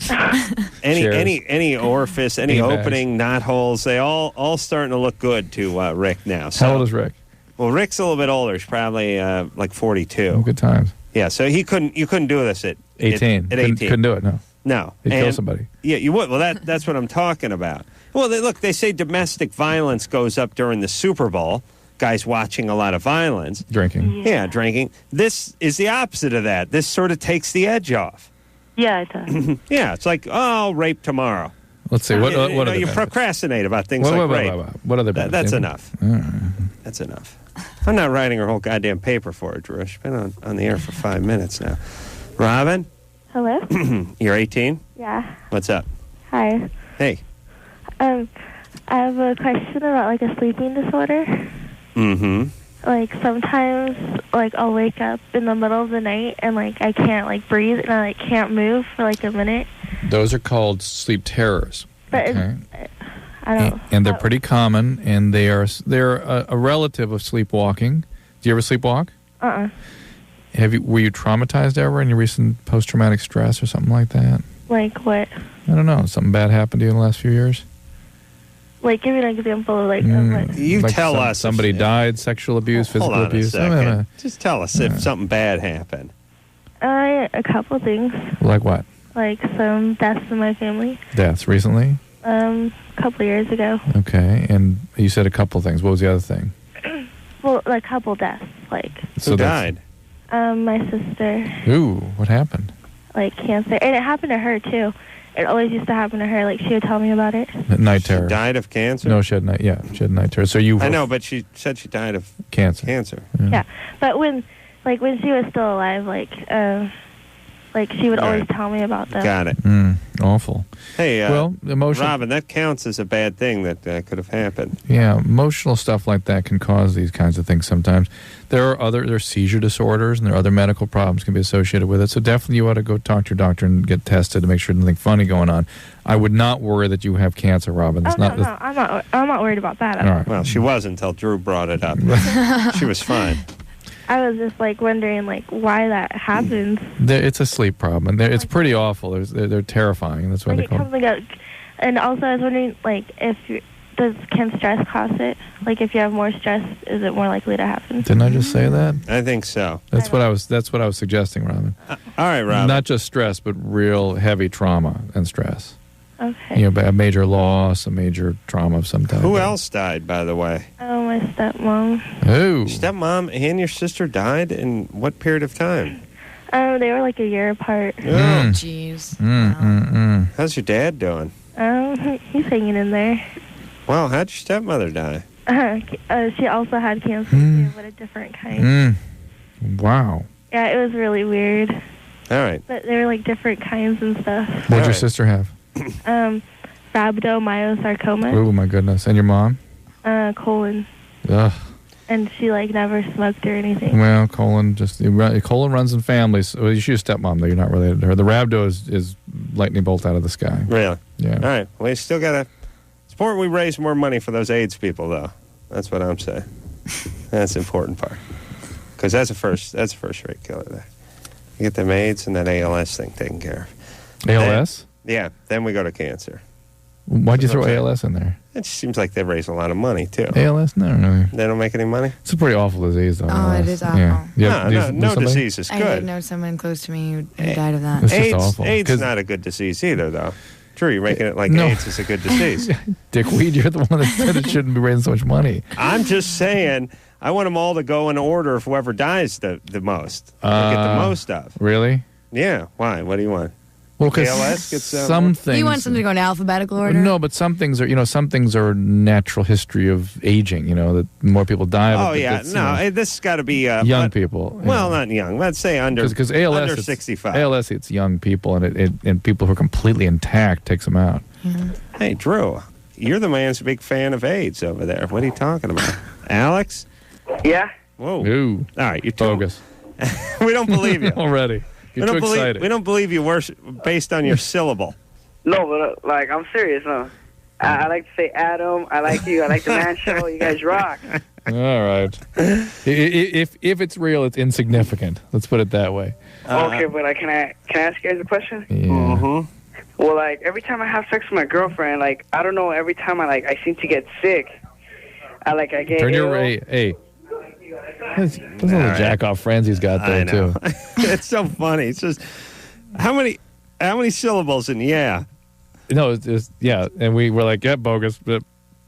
any orifice, any opening, knot holes, they all starting to look good to Rick now. So, how old is Rick? Well, Rick's a little bit older. He's probably like 42. Oh, good times. Yeah, so you couldn't do this at 18. At 18. Couldn't do it. No. He'd kill somebody. Yeah, you would. Well, that's what I'm talking about. Well, they say domestic violence goes up during the Super Bowl. Guys watching a lot of violence. Drinking. Yeah, drinking. This is the opposite of that. This sort of takes the edge off. Yeah, it does. Yeah, it's like, oh, I'll rape tomorrow. Let's see. What other you benefits? procrastinate about things like rape. What other benefits? That's enough. That's enough. I'm not writing her whole goddamn paper for her, Drew. She's been on the air for 5 minutes now. Robin? Hello? You're 18? Yeah. What's up? Hi. Hey. I have a question about, like, a sleeping disorder. Mm-hmm. Like, sometimes, like, I'll wake up in the middle of the night and, like, I can't, like, breathe and I, like, can't move for, like, a minute. Those are called sleep terrors. But okay. I don't... And they're pretty common, and they're a relative of sleepwalking. Do you ever sleepwalk? Uh-uh. Were you traumatized ever in your recent post-traumatic stress or something like that? Like what? I don't know. Something bad happened to you in the last few years? Like, give me an example of, like, of what? You like tell us. Somebody died, sexual abuse, physical abuse. Hold on a second. Just tell us if something bad happened. A couple things. Like what? Like some deaths in my family. Deaths recently? A couple of years ago. Okay, and you said a couple things. What was the other thing? Well, like, a couple deaths, like. Who died? My sister. Ooh, what happened? Like, cancer. And it happened to her, too. It always used to happen to her. Like, she would tell me about it. Night terror. She died of cancer? No, she had night terror. So you... I know, but she said she died of cancer. Yeah. But when she was still alive, like she would always tell me about them. Got it. Awful. Hey, emotional... Robin, that counts as a bad thing that could have happened. Yeah, emotional stuff like that can cause these kinds of things sometimes. There are seizure disorders, and there are other medical problems can be associated with it. So definitely you ought to go talk to your doctor and get tested to make sure there's nothing funny going on. I would not worry that you have cancer, Robin. I'm not worried about that. All right. Well, she was until Drew brought it up. She was fine. I was just, like, wondering, like, why that happens. It's a sleep problem, and it's pretty awful. They're terrifying. That's why like, they're called. And also, I was wondering, like, can stress cause it? Like, if you have more stress, is it more likely to happen? Didn't I just say that? I think so. That's what I was suggesting, Robin. All right, Robin. Not just stress, but real heavy trauma and stress. Okay. You know, a major loss, a major trauma of some type. Who else died, by the way? Oh, my stepmom. Who? Your stepmom and your sister died in what period of time? They were like a year apart. Oh, jeez. How's your dad doing? He's hanging in there. Well, how'd your stepmother die? She also had cancer, too, but a different kind. Wow. Yeah, it was really weird. All right. But they were, like, different kinds and stuff. What'd your sister have? Rhabdomyosarcoma. Oh, my goodness. And your mom? Colon. Ugh. And she, like, never smoked or anything. Well, colon runs in families. Well, she's your stepmom, though. You're not related to her. The rhabdo is lightning bolt out of the sky. Really? Yeah. All right. Well, you still got to support. We raise more money for those AIDS people, though. That's what I'm saying. That's the important part. Because that's a first-rate killer there. You get them AIDS and that ALS thing taken care of. ALS? Yeah. Then we go to cancer. Why'd you throw ALS in there? It just seems like they raise a lot of money, too. ALS? No, really. They don't make any money? It's a pretty awful disease, though. Oh, ALS. it is awful. Yeah. No disease is good. I did know someone close to me who died of that. It's just awful. AIDS is not a good disease either, though. Drew, you're making it like AIDS is a good disease. Dickweed, you're the one that said it shouldn't be raising so much money. I'm just saying, I want them all to go in order of whoever dies the most. Get the most of. Really? Yeah. Why? What do you want? Well, because ALS gets some things. You want something to go in alphabetical order? No, but some things are natural history of aging. You know that more people die. Oh yeah, this has got to be young people. Well, not young. Let's say under because ALS under 65. ALS, it's young people, and people who are completely intact takes them out. Yeah. Hey, Drew, you're the man who's a big fan of AIDS over there. What are you talking about, Alex? Yeah? Whoa. Ooh. All right, you're bogus. We don't believe you. Already. You're too excited. We don't believe you based on your syllable. No, but like, I'm serious, no. I like to say Adam, I like you, I like the Man Show, you guys rock. All right. If it's real, it's insignificant. Let's put it that way. Okay, but like, can I ask you guys a question? Yeah. Mm-hmm. Well, like, every time I have sex with my girlfriend, like, I don't know, every time I seem to get sick. I get Turn your ill. hey. Those little jack-off friends he's got there, too. It's so funny. It's just, how many syllables in yeah? No, it's yeah, and we were like, yeah, bogus. But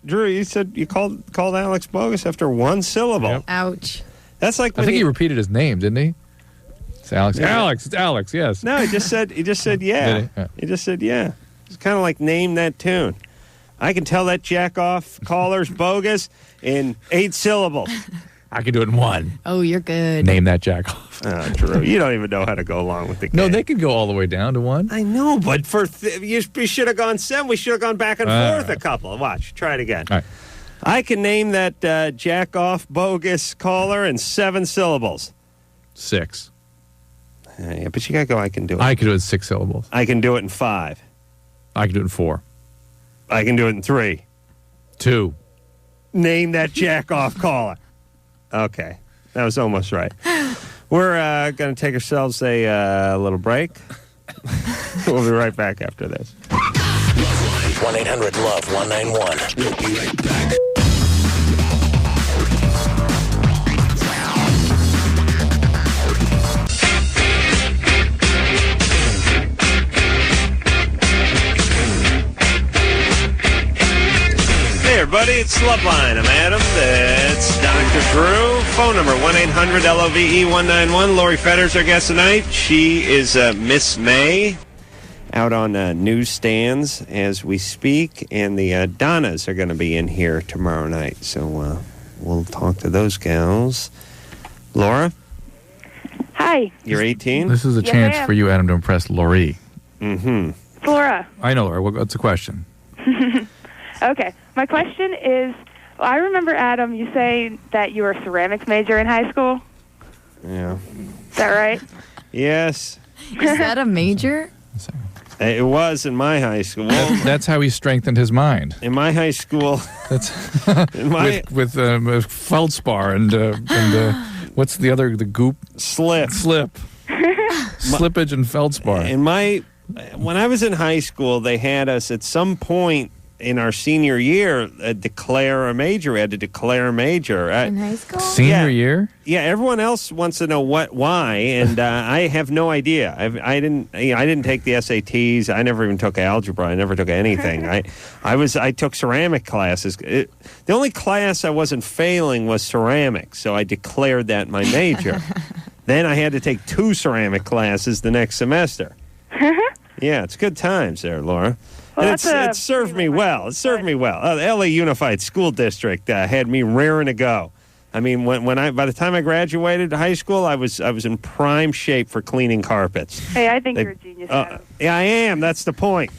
Drew, you said you called Alex bogus after one syllable. Yep. Ouch. That's like I think he repeated his name, didn't he? It's Alex. Yeah. Alex. It's Alex. Yes. No, he just said yeah. Did he? Yeah. He just said yeah. It's kind of like name that tune. I can tell that jack-off caller's bogus in 8 syllables. I can do it in 1. Oh, you're good. Name that jack-off. Oh, Drew, you don't even know how to go along with the game. No, they could go all the way down to 1. I know, but we should have gone 7. We should have gone back and forth a couple. Watch. Try it again. All right. I can name that jack-off bogus caller in 7 syllables. 6. Yeah, but you got to go, I can do it. I could do it in 6 syllables. I can do it in 5. I can do it in 4. I can do it in 3. 2. Name that jack-off caller. Okay. That was almost right. We're going to take ourselves a little break. We'll be right back after this. 1-800-LOVE-191. We'll be right back. Hey, everybody, it's LoveLine. I'm Adam. That's Dr. Drew. Phone number 1-800-LOVE-191. Laurie Fetter's our guest tonight. She is Miss May out on newsstands as we speak, and the Donnas are going to be in here tomorrow night. So we'll talk to those gals. Laura? Hi. You're 18? This is a Yes, chance I am. for you, Adam, to impress Laurie. Mm-hmm. Laura. I know, Laura. What's the question? Okay. My question is, I remember, Adam, you saying that you were a ceramics major in high school. Yeah. Is that right? Yes. Is that a major? It was in my high school. Well, That's how he strengthened his mind. in my high school, That's in my with feldspar and what's the other, the goop? slip. Slippage and feldspar. When I was in high school, they had us at some point in our senior year declare a major. We had to declare a major. In high school? Senior year? Yeah, everyone else wants to know why, and I have no idea. I didn't take the SATs. I never even took algebra. I never took anything. I took ceramic classes. The only class I wasn't failing was ceramics, so I declared that my major. Then I had to take 2 ceramic classes the next semester. Yeah, it's good times there, Laura. Well, And it served me well. It served me well. The LA Unified School District had me raring to go. I mean, by the time I graduated high school, I was in prime shape for cleaning carpets. Hey, I think you're a genius, Adam. Yeah, I am. That's the point.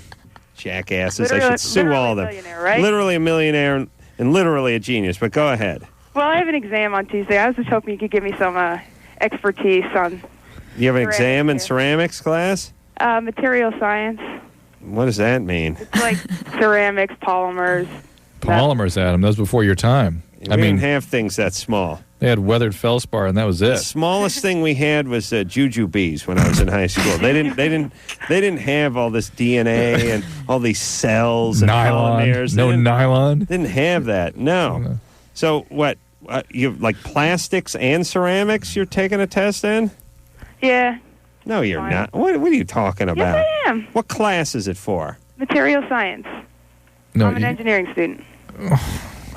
Jackasses. I should sue all of them. Millionaire, right? Literally a millionaire and literally a genius. But go ahead. Well, I have an exam on Tuesday. I was just hoping you could give me some expertise on You have an exam in Ceramics, yeah. ceramics class? material science. What does that mean? It's like ceramics, polymers. Polymers, Adam. That was before your time. We didn't have things that small. They had weathered feldspar, and that was The it. smallest thing we had was jujubes when I was in high school. They didn't have all this DNA and all these cells and Nylon. polymers. No They nylon. didn't have that. No. So what? You like plastics and ceramics? You're taking a test in? Yeah. No, you're Fine. not. What are you talking about? Yes, I am. What class is it for? Material science. No, I'm an engineering student.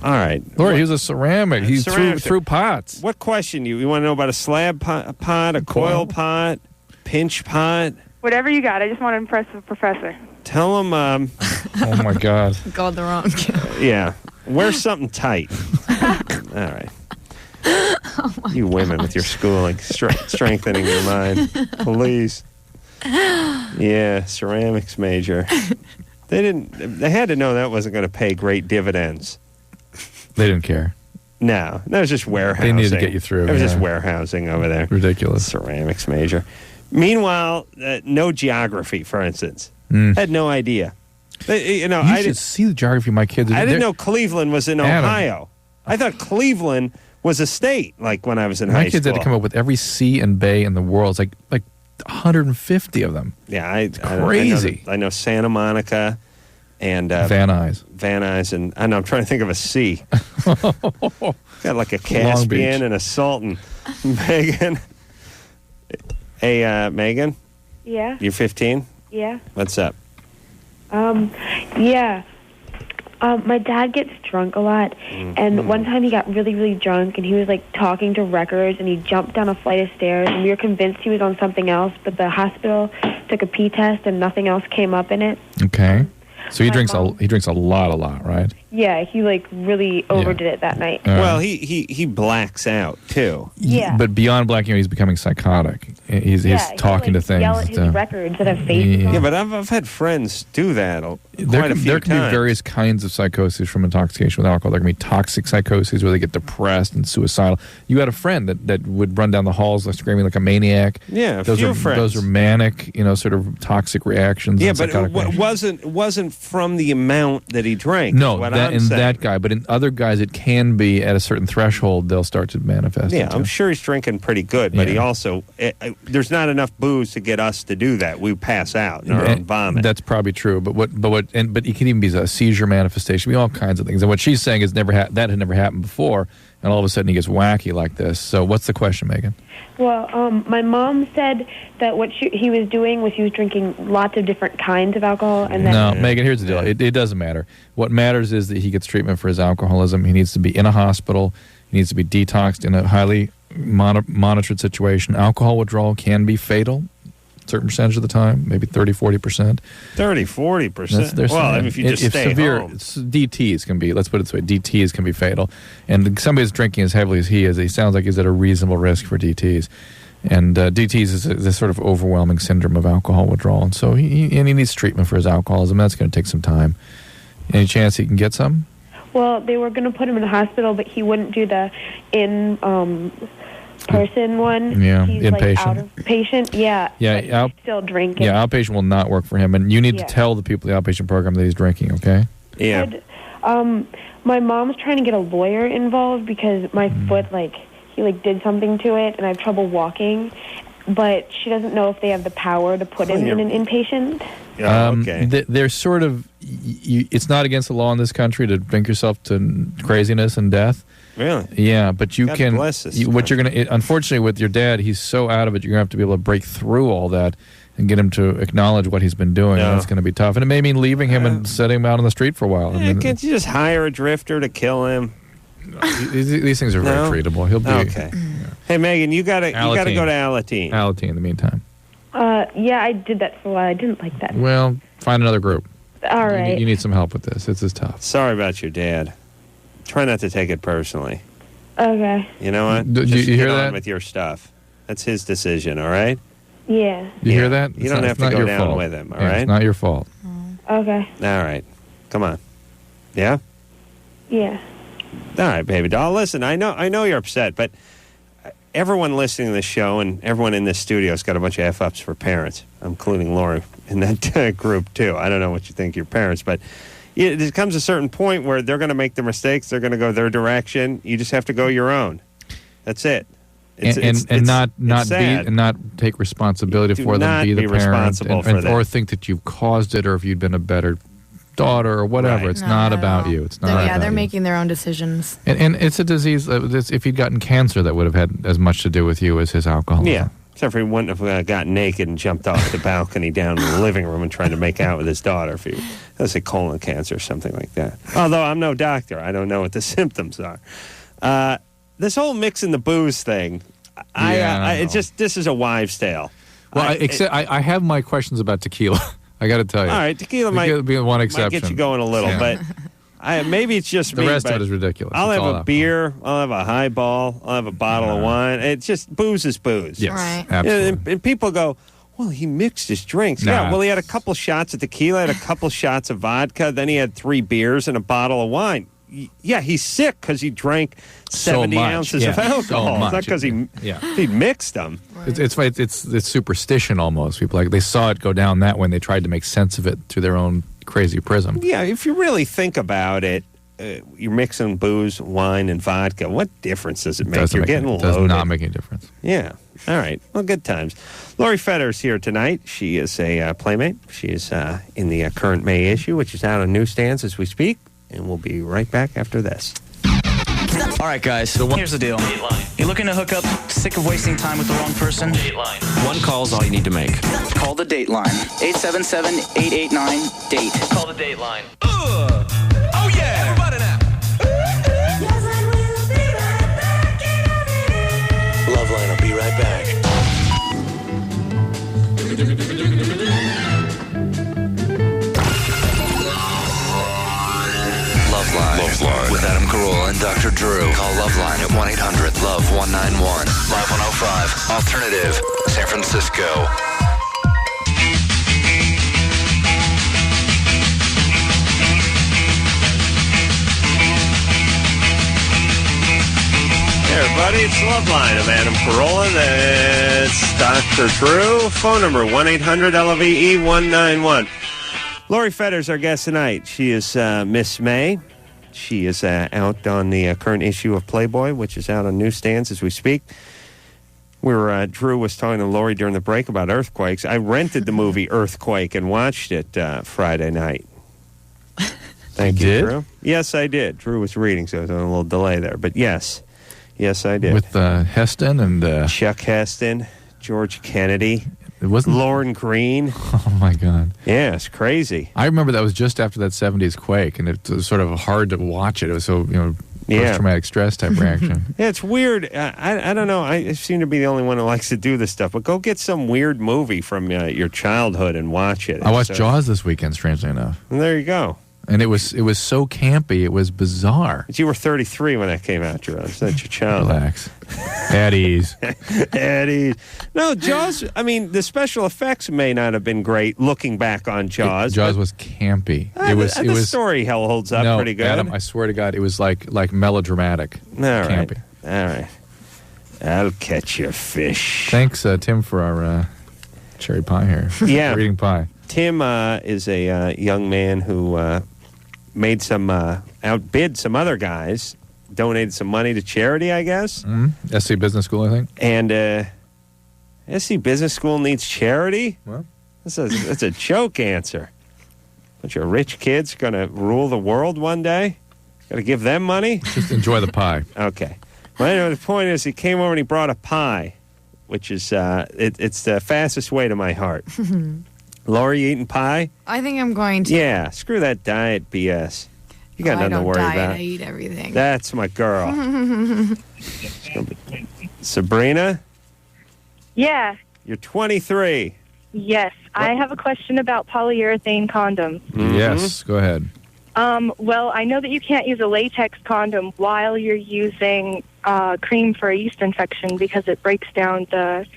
All right. Lord, he was a ceramic. He Ceramic. threw pots. What question you want to know about a slab pot, a coil pot, pinch pot? Whatever you got. I just want to impress the professor. Tell them, Oh, my God. Called the wrong kid. yeah, wear something tight. All right. You women with your schooling, strengthening your mind. Please. Yeah, ceramics major. They had to know that wasn't going to pay great dividends. They didn't care. No, that was just warehousing. They needed to get you through. It was just warehousing over there. Ridiculous. Ceramics major. Meanwhile, no geography, for instance. Had no idea. You should see the geography of my kids. I didn't know Cleveland was in Ohio. I thought Cleveland was a state, like when I was in high school. My kids had to come up with every sea and bay in the world. It's like 150 of them. Yeah, crazy. I know Santa Monica and Van Nuys. And I know I'm trying to think of a sea. Got like a Caspian and a Sultan. Megan. Hey, Megan. Yeah. You're 15? Yeah. What's up? Yeah. My dad gets drunk a lot, and one time he got really, really drunk, and he was, like, talking to records, and he jumped down a flight of stairs, and we were convinced he was on something else, but the hospital took a pee test, and nothing else came up in it. Okay. So he drinks a lot, right? Yeah, he, like, really overdid it that night. Well, he blacks out, too. Yeah. But beyond blacking out, he's becoming psychotic. He's talking to things. Yell at his records that have faces on. Yeah, but I've had friends do that quite a few There can times. be various kinds of psychosis from intoxication with alcohol. There can be toxic psychosis where they get depressed and suicidal. You had a friend that would run down the halls like, screaming like a maniac. Yeah, those few are friends. Those are manic, sort of toxic reactions. Yeah, and but psychotic reactions. it wasn't from the amount that he drank. No, what that I'm in saying. that guy, but in other guys, it can be at a certain threshold they'll start to manifest. Yeah, into. I'm sure he's drinking pretty good, but he also there's not enough booze to get us to do that. We pass out in our own vomit. That's probably true, but it can even be a seizure manifestation. Be all kinds of things. And what she's saying is that had never happened before, and all of a sudden he gets wacky like this. So what's the question, Megan? Well, my mom said that what he was doing was he was drinking lots of different kinds of alcohol. And then No, Megan, here's the deal. It doesn't matter. What matters is that he gets treatment for his alcoholism. He needs to be in a hospital. He needs to be detoxed in a highly monitored situation. Alcohol withdrawal can be fatal a certain percentage of the time, maybe 30-40%. 30-40%? Well, I mean, if you just stay severe, home. DTs can be, let's put it this way, DTs can be fatal. And somebody who's drinking as heavily as he is, he sounds like he's at a reasonable risk for DTs. And DTs is this sort of overwhelming syndrome of alcohol withdrawal. And so he needs treatment for his alcoholism. That's going to take some time. Any chance he can get some? Well, they were going to put him in the hospital, but he wouldn't do the in-person one. Yeah, he's inpatient. Like outpatient. Yeah, Yeah, he's still drinking. Yeah, outpatient will not work for him. And you need to tell the people in the outpatient program that he's drinking, okay? Yeah. My mom's trying to get a lawyer involved because my foot, he did something to it, and I have trouble walking. But she doesn't know if they have the power to put him in an inpatient. Okay. There's sort of, it's not against the law in this country to drink yourself to craziness and death. Really? Yeah, but you God can. bless this What you're going to, unfortunately, with your dad, he's so out of it. You're going to have to be able to break through all that and get him to acknowledge what he's been doing. No. And that's going to be tough, and it may mean leaving him and setting him out on the street for a while. Can't you just hire a drifter to kill him? These things are very treatable. He'll be okay. Hey, Megan, you gotta go to Alateen. Alateen in the meantime. Yeah, I did that for a while. I didn't like that. Well, find another group. All right. You need some help with this. This is tough. Sorry about your dad. Try not to take it personally. Okay. You know what? You Just hear get that? on with your stuff. That's his decision, all right? Yeah. You hear that? You don't have to go down with him, all right? It's not your fault. Okay. All right. Come on. Yeah? Yeah. All right, baby doll. Listen, I know you're upset, but everyone listening to this show and everyone in this studio has got a bunch of F-ups for parents, including Laurie in that group, too. I don't know what you think of your parents, but it comes a certain point where they're going to make their mistakes. They're going to go their direction. You just have to go your own. That's it. And not take responsibility Do for them. not Be the be parent, responsible for that. or think that you've caused it, or if you'd been a better daughter or whatever. Right. It's not about you. It's not. Yeah, about they're you. making their own decisions. And it's a disease. If he'd gotten cancer, that would have had as much to do with you as his alcoholism. Yeah. Except for he wouldn't have got naked and jumped off the balcony down in the living room and tried to make out with his daughter if he, let's say, colon cancer or something like that. Although I'm no doctor. I don't know what the symptoms are. This whole mixing the booze thing, this is a wives' tale. Well, I have my questions about tequila. I got to tell you. All right, tequila might be one exception. Might get you going a little, but maybe it's just the me. rest of but it is ridiculous. I'll It's have all a alcohol. beer. I'll have a highball. I'll have a bottle of wine. It's just booze is booze. Yes, Right. absolutely. And people go, well, he mixed his drinks. Nah. Yeah, well, he had a couple shots of tequila, had a couple shots of vodka, then he had 3 beers and a bottle of wine. yeah, he's sick because he drank 70 ounces of alcohol. It's not because he mixed them. Right. It's superstition almost. People they saw it go down that way and they tried to make sense of it through their own crazy prism. Yeah, if you really think about it, you're mixing booze, wine, and vodka. What difference does it make? You're getting loaded. Does not make any difference. Yeah. All right. Well, good times. Laurie Fetter is here tonight. She is a Playmate. She is in the current May issue, which is out on newsstands as we speak. And we'll be right back after this. All right, guys. So here's the deal. You're looking to hook up, sick of wasting time with the wrong person? Dateline. One call is all you need to make. Call the Dateline. 877-889-DATE. Call the Dateline. Oh, yeah. Everybody now. LoveLine will be right back. LoveLine with Adam Carolla and Dr. Drew. Call LoveLine at 1-800-LOVE-191. Live 105. Alternative. San Francisco. Hey everybody, it's LoveLine. I'm Adam Carolla. That's Dr. Drew. Phone number 1-800-LOVE-191. Laurie Fetter's our guest tonight. She is Miss May. She is out on the current issue of Playboy, which is out on newsstands as we speak. Drew was talking to Laurie during the break about earthquakes. I rented the movie Earthquake and watched it Friday night. Thank you, Drew. Yes, I did. Drew was reading, so I was on a little delay there. But yes, I did. With Heston and... Chuck Heston, George Kennedy. It wasn't Lauren Green. Oh my God! Yeah, it's crazy. I remember that was just after that '70s quake, and it was sort of hard to watch it. It was so post-traumatic stress type reaction. Yeah, it's weird. I don't know. I seem to be the only one who likes to do this stuff. But go get some weird movie from your childhood and watch it. I watched Jaws this weekend, strangely enough. And there you go. And it was so campy. It was bizarre. But you were 33 when that came out, Drew. That's your child. Relax. At ease. At ease. No, Jaws, I mean, the special effects may not have been great looking back on Jaws. Jaws was campy. The story holds up pretty good. Adam, I swear to God, it was like melodramatic. Campy. All right. I'll catch your fish. Thanks, Tim, for our cherry pie here. Yeah. We're eating pie. Tim is a young man who made outbid some other guys, donated some money to charity, I guess. Mm-hmm. SC Business School, I think. And SC Business School needs charity? Well, that's a joke answer. Bunch of rich kids going to rule the world one day? Got to give them money? Just enjoy the pie. Okay. Well, anyway, the point is he came over and he brought a pie, which is it's the fastest way to my heart. Laurie, you eting pie? I think I'm going to. Yeah, screw that diet BS. You got nothing to worry about. I eat everything. That's my girl. Sabrina? Yeah. You're 23. Yes. I have a question about polyurethane condoms. Mm-hmm. Yes, go ahead. Well, I know that you can't use a latex condom while you're using cream for a yeast infection because it breaks down the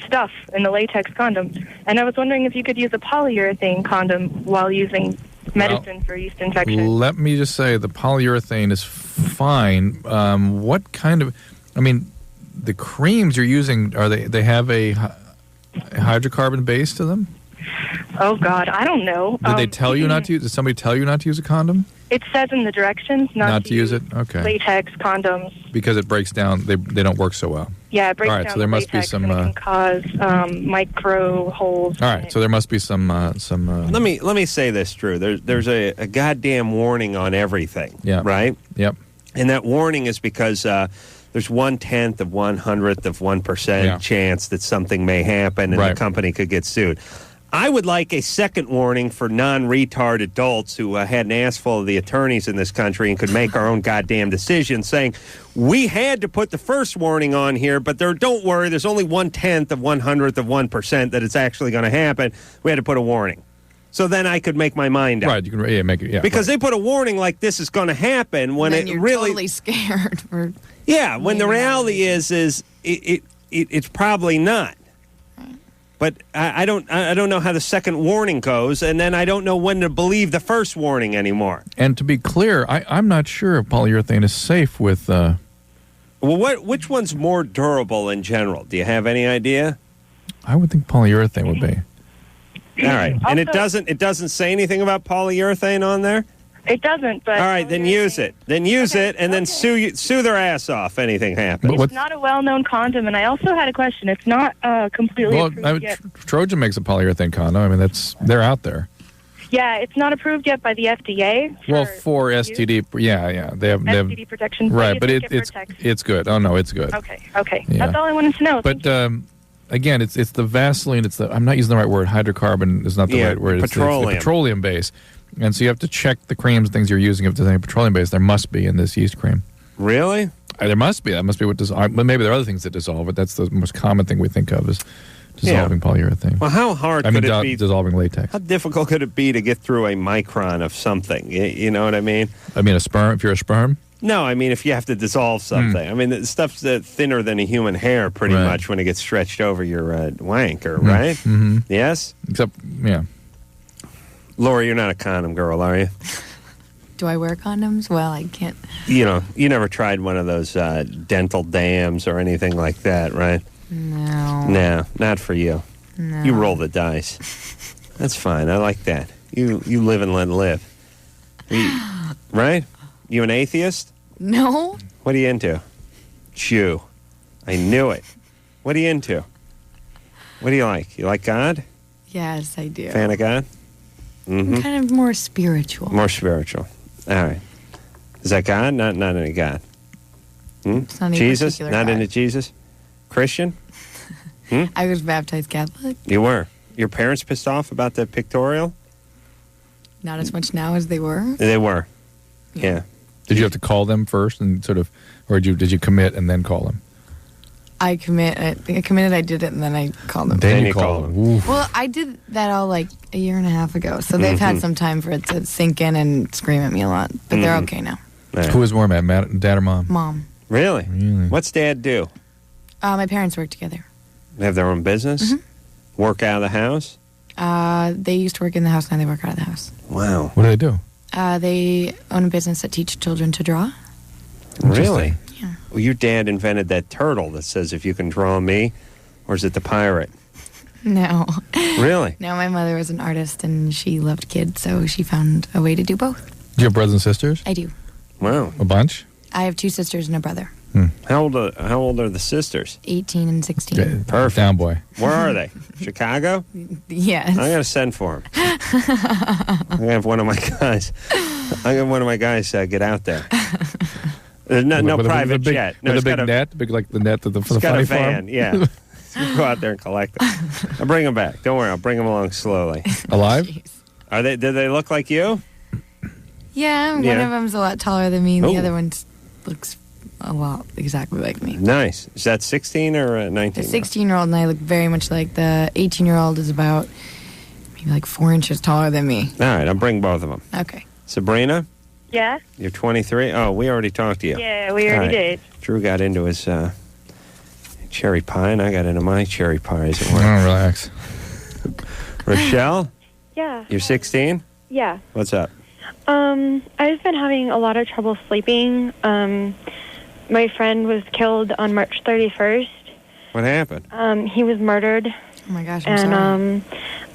stuff in the latex condom. And I was wondering if you could use a polyurethane condom while using medicine for yeast infection. Let me just say the polyurethane is fine. What kind of... I mean, the creams you're using, they have a hydrocarbon base to them? Oh, God, I don't know. Did they tell you not to use... Did somebody tell you not to use a condom? It says in the directions not to use it? Okay. Latex condoms. Because it breaks down, they don't work so well. Yeah, it breaks down so there the must latex be some, and it can cause micro holes. All right, so there must be some... Let me say this, Drew. There's a goddamn warning on everything, right? Yep. And that warning is because there's 1/10 of 1/100th of 1% chance that something may happen and the company could get sued. I would like a second warning for non-retard adults who hadn't asked full of the attorneys in this country and could make our own goddamn decision, saying, we had to put the first warning on here, but don't worry, there's only 1/10 of 1/100th of 1% that it's actually going to happen. We had to put a warning. So then I could make my mind up. Right, you can make it, because they put a warning like this is going to happen when then it you're really... totally scared. when the reality is it's probably not. But I don't know how the second warning goes, and then I don't know when to believe the first warning anymore. And to be clear, I'm not sure if polyurethane is safe with... Well, which one's more durable in general? Do you have any idea? I would think polyurethane would be. All right. And it doesn't say anything about polyurethane on there? It doesn't, but... All right, then use it. Then use it, and then sue their ass off if anything happens. It's not a well-known condom, and I also had a question. It's not completely approved yet. Trojan makes a polyurethane condom. I mean, they're out there. Yeah, it's not approved yet by the FDA. For STD, yeah, they have STD protection. Right, but it's good. Oh no, it's good. Okay, yeah. That's all I wanted to know. But again, it's the Vaseline. I'm not using the right word. Hydrocarbon is not the right word. It's petroleum. the petroleum base, and so you have to check the creams, things you're using. If there's any petroleum base, there must be in this yeast cream. Really? There must be. That must be what dissolves. But maybe there are other things that dissolve. But that's the most common thing we think of is dissolving polyurethane. Well, how hard could it be? Dissolving latex. How difficult could it be to get through a micron of something? You know what I mean? I mean, a sperm. If you're a sperm. No, I mean if you have to dissolve something. I mean, the stuff's thinner than a human hair, pretty much, when it gets stretched over your wanker, right? Mm-hmm. Yes. Except, yeah. Lori, you're not a condom girl, are you? Do I wear condoms? Well, I can't. You know, you never tried one of those dental dams or anything like that, right? No. No, not for you. No. You roll the dice. That's fine. I like that. You live and let live. Right? You an atheist? No. What are you into? Jew. I knew it. What are you into? What do you like? You like God? Yes, I do. Fan of God? Mm-hmm. I'm kind of more spiritual. More spiritual. All right. Is that God? Not into God. It's not Jesus? Not God. Into Jesus? Christian? I was baptized Catholic. You were. Your parents pissed off about the pictorial? Not as much now as they were. They were. Yeah. Did you have to call them first and sort of, or did you commit and then call them? I committed, I did it, and then I called them. Then you called them. Well, I did that all like a year and a half ago, so they've had some time for it to sink in and scream at me a lot, but they're okay now. Right. Who was more mad, Dad or Mom? Mom. Really? What's Dad do? My parents work together. They have their own business? Work out of the house? They used to work in the house, now they work out of the house. Wow. What do they do? They own a business that teaches children to draw. Really? Yeah. Well, your dad invented that turtle that says, if you can draw me, or is it the pirate? No. Really? No, my mother was an artist, and she loved kids, so she found a way to do both. Do you have brothers and sisters? I do. Wow. A bunch? I have 2 sisters and a brother. How old are the sisters? 18 and 16. Okay. Perfect. Down boy. Where are they? Chicago? Yes. I'm going to send for them. I'm going to have one of my guys. Get out there. There's no private jet. No, with a big net, like the net for the funny van, farm. Yeah. Go out there and collect them. I'll bring them back. Don't worry, I'll bring them along slowly. Alive? Are they? Do they look like you? Yeah, one Yeah. of them's a lot taller than me, and Ooh. the other one looks a lot exactly like me. Nice. Is that 16 or 19? The 16-year-old and I look very much like the 18-year-old is about maybe like 4 inches taller than me. All right, I'll bring both of them. Okay. Sabrina, Yeah? you're 23. Oh, we already talked to you. Yeah, we already did. Drew got into his cherry pie, and I got into my cherry pie, as it were. Oh, relax. Rochelle, Yeah. you're 16? Yeah. What's up? I've been having a lot of trouble sleeping. My friend was killed on March 31st. What happened? He was murdered. Oh my gosh, I'm sorry.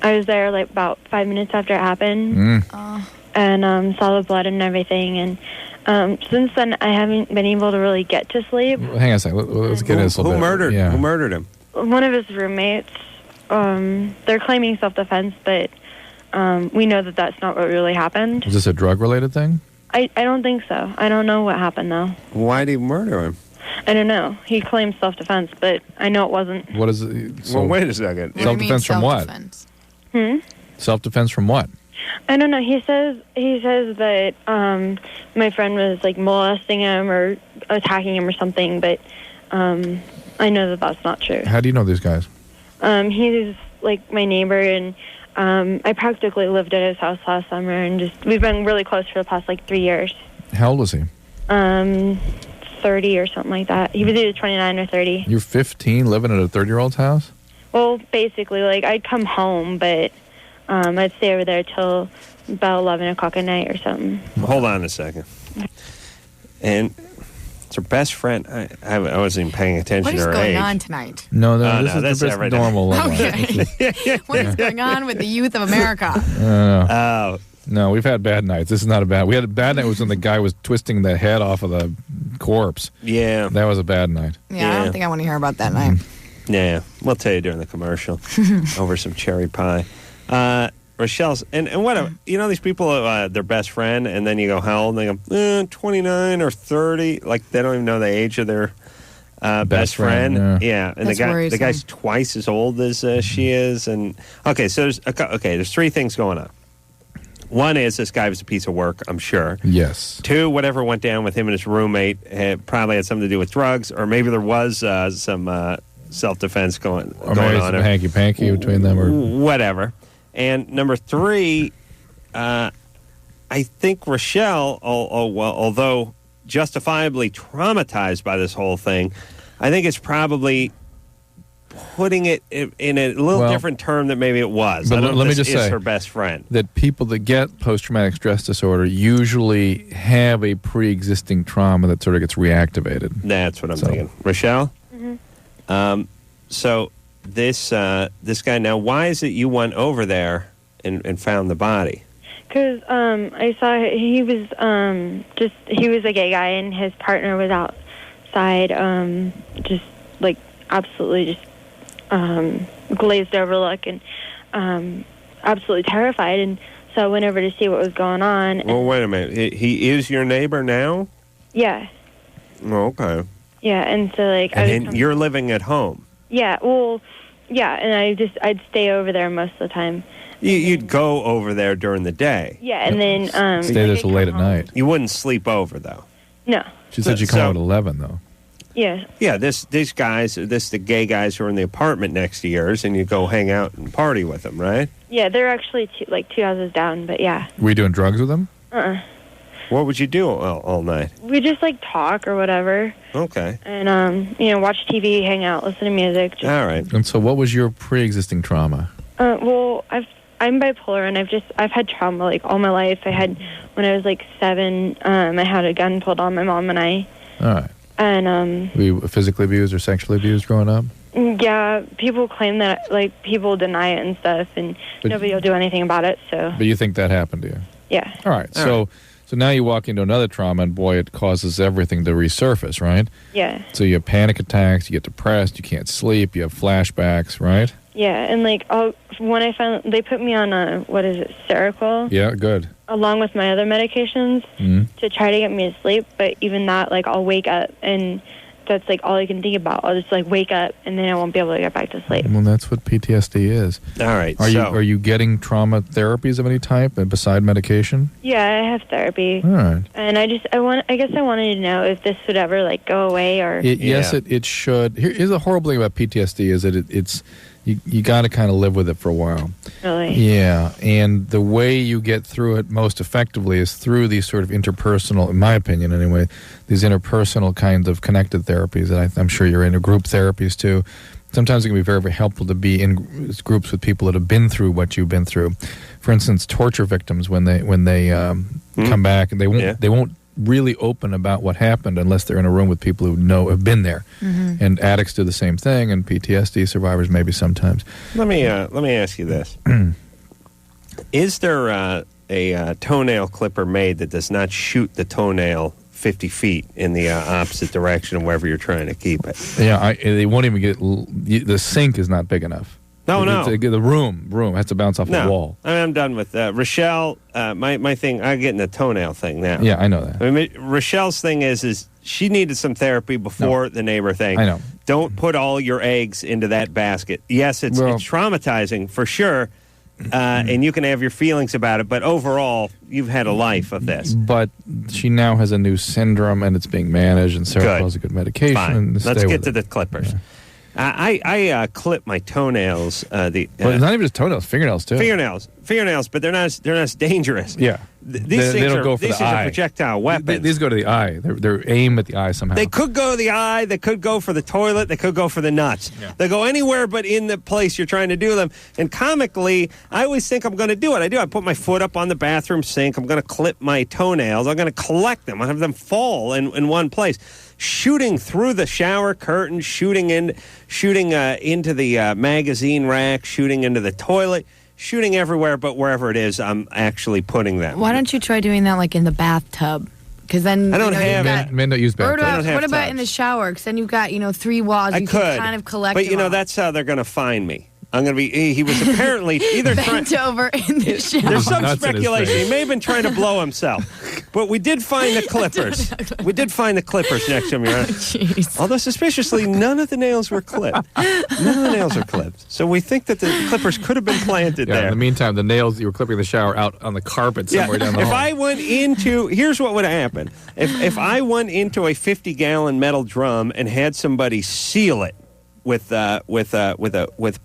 I was there like about 5 minutes after it happened. And saw the blood and everything. And since then, I haven't been able to really get to sleep. Well, hang on a second. Let's get into this a little bit. Who murdered him? One of his roommates. They're claiming self-defense, but we know that that's not what really happened. Is this a drug-related thing? I don't think so. I don't know what happened, though. Why did he murder him? I don't know. He claims self-defense, but I know it wasn't. What is it? Well, wait a second. Self-defense from what? Self-defense from what? I don't know. He says that my friend was like molesting him or attacking him or something, but I know that that's not true. How do you know these guys? He's like my neighbor, and I practically lived at his house last summer, and we've been really close for the past like 3 years. How old is he? 30 or something like that. He was either 29 or 30. You're 15, living at a 30-year-old's house? Well, basically, like, I'd come home, but I'd stay over there till about 11 o'clock at night or something. Hold on a second. And it's her best friend. I wasn't even paying attention What to is her going age. on tonight? No, this this is is every the day. normal level. Okay. What is going on with the youth of America? No, we've had bad nights. This is not a bad. We had a bad night was when the guy was twisting the head off of the corpse. Yeah, that was a bad night. Yeah, I don't think I want to hear about that night. Yeah, we'll tell you during the commercial over some cherry pie. Rochelle's and what these people their best friend, and then you go how old? And they go 29 or 30. Like they don't even know the age of their best friend. Yeah, and That's the worrisome. guy's twice as old as she is. And so there's three things going on. One is this guy was a piece of work, I'm sure. Yes. Two, whatever went down with him and his roommate probably had something to do with drugs, or maybe there was some self-defense going Or maybe on. some hanky-panky between them, or whatever. And number three, I think Rochelle, although justifiably traumatized by this whole thing, I think it's probably putting it in a little different term than maybe it was. But I don't know let me if this just is say her best friend. that people that get post-traumatic stress disorder usually have a pre-existing trauma that sort of gets reactivated. That's what I'm thinking. Rochelle? Mm-hmm. So this guy, now why is it you went over there and found the body? Because I saw he was a gay guy, and his partner was outside, just like absolutely just glazed over look, and absolutely terrified. And so I went over to see what was going on. Well, wait a minute. He is your neighbor now? Yeah, Oh, okay. yeah, and so like And you're living at home. yeah, well, yeah, and I'd stay over there most of the time. You'd go over there during the day. Yeah, and then Stay there till late at night. You wouldn't sleep over, though. No. She said she'd come home at 11, though. Yeah. Yeah, these guys, the gay guys who are in the apartment next to yours, and you go hang out and party with them, right? Yeah, they're actually two houses down, but yeah. Were you doing drugs with them? What would you do all night? We just like talk or whatever, Okay. and watch TV, hang out, listen to music. All right. And so what was your pre-existing trauma? Well, I'm bipolar, and I've had trauma like all my life. I had when I was like 7. I had a gun pulled on my mom and I. All right. And Were you physically abused or sexually abused growing up? yeah, people claim that like people deny it and stuff, and But- nobody will do anything about it. So But you think that happened to you? yeah. All right. So now you walk into another trauma, and boy, it causes everything to resurface, right? Yeah. So you have panic attacks, you get depressed, you can't sleep, you have flashbacks, right? Yeah, and like when I found they put me on Seroquel, Yeah, good. along with my other medications to try to get me to sleep. But even that, like I'll wake up and that's like all I can think about. I'll just like wake up and then I won't be able to get back to sleep. Well, that's what PTSD is. All right. Are you getting trauma therapies of any type beside medication? Yeah, I have therapy. All right. And I guess I wanted to know if this would ever like go away or. Yes, it should. Here's the horrible thing about PTSD is that it's you got to kind of live with it for a while. Really? Yeah, and the way you get through it most effectively is through these sort of interpersonal, in my opinion anyway, these interpersonal kinds of connected therapies that I'm sure you're into, group therapies too. Sometimes it can be very, very helpful to be in groups with people that have been through what you've been through. For instance, torture victims when they come back, and they won't really open about what happened unless they're in a room with people who have been there. Mm-hmm. And addicts do the same thing, and PTSD survivors maybe sometimes. Let me ask you this: is there a toenail clipper made that does not shoot the toenail 50 feet in the opposite direction of wherever you're trying to keep it? Yeah, they won't even get the sink is not big enough. No. The room has to bounce off the wall. I'm done with Rochelle. My thing, I'm getting the toenail thing now. Yeah, I know that. I mean, Rochelle's thing is she needed some therapy before the neighbor thing. I know. Don't put all your eggs into that basket. Yes, it's traumatizing for sure, and you can have your feelings about it, but overall, you've had a life of this. But she now has a new syndrome, and it's being managed, and Seroquel is a good medication. Fine. And Let's stay get with to it. the clippers. Yeah. I clip my toenails. Well, it's not even just toenails, fingernails too. Fingernails. fingernails, but they're not as dangerous. Yeah. These they don't go for these the things eye. are projectile weapons. These go to the eye. They're aimed at the eye somehow. They could go to the eye. They could go for the toilet. They could go for the nuts. Yeah. They go anywhere but in the place you're trying to do them. And comically, I always think I'm going to do it. I put my foot up on the bathroom sink. I'm going to clip my toenails. I'm going to collect them. I have them fall in one place. Shooting through the shower curtain, shooting into the magazine rack, shooting into the toilet. Shooting everywhere, but wherever it is, I'm actually putting them. Why don't you try doing that like in the bathtub? Because then I don't have men don't use bathtubs. What about in the shower? Because then you've got 3 walls. You can kind of collect. But them all. that's how they're going to find me. I'm going to be. He was apparently either bent over in the shower. There's some speculation. He may have been trying to blow himself. But we did find the clippers. We did find the clippers next to him, Your Honor. Jeez. Although suspiciously, none of the nails were clipped. None of the nails are clipped. So we think that the clippers could have been planted there. In the meantime, the nails you were clipping in the shower out on the carpet somewhere down the hall. If I went into, here's what would happen. If I went into a 50-gallon metal drum and had somebody seal it with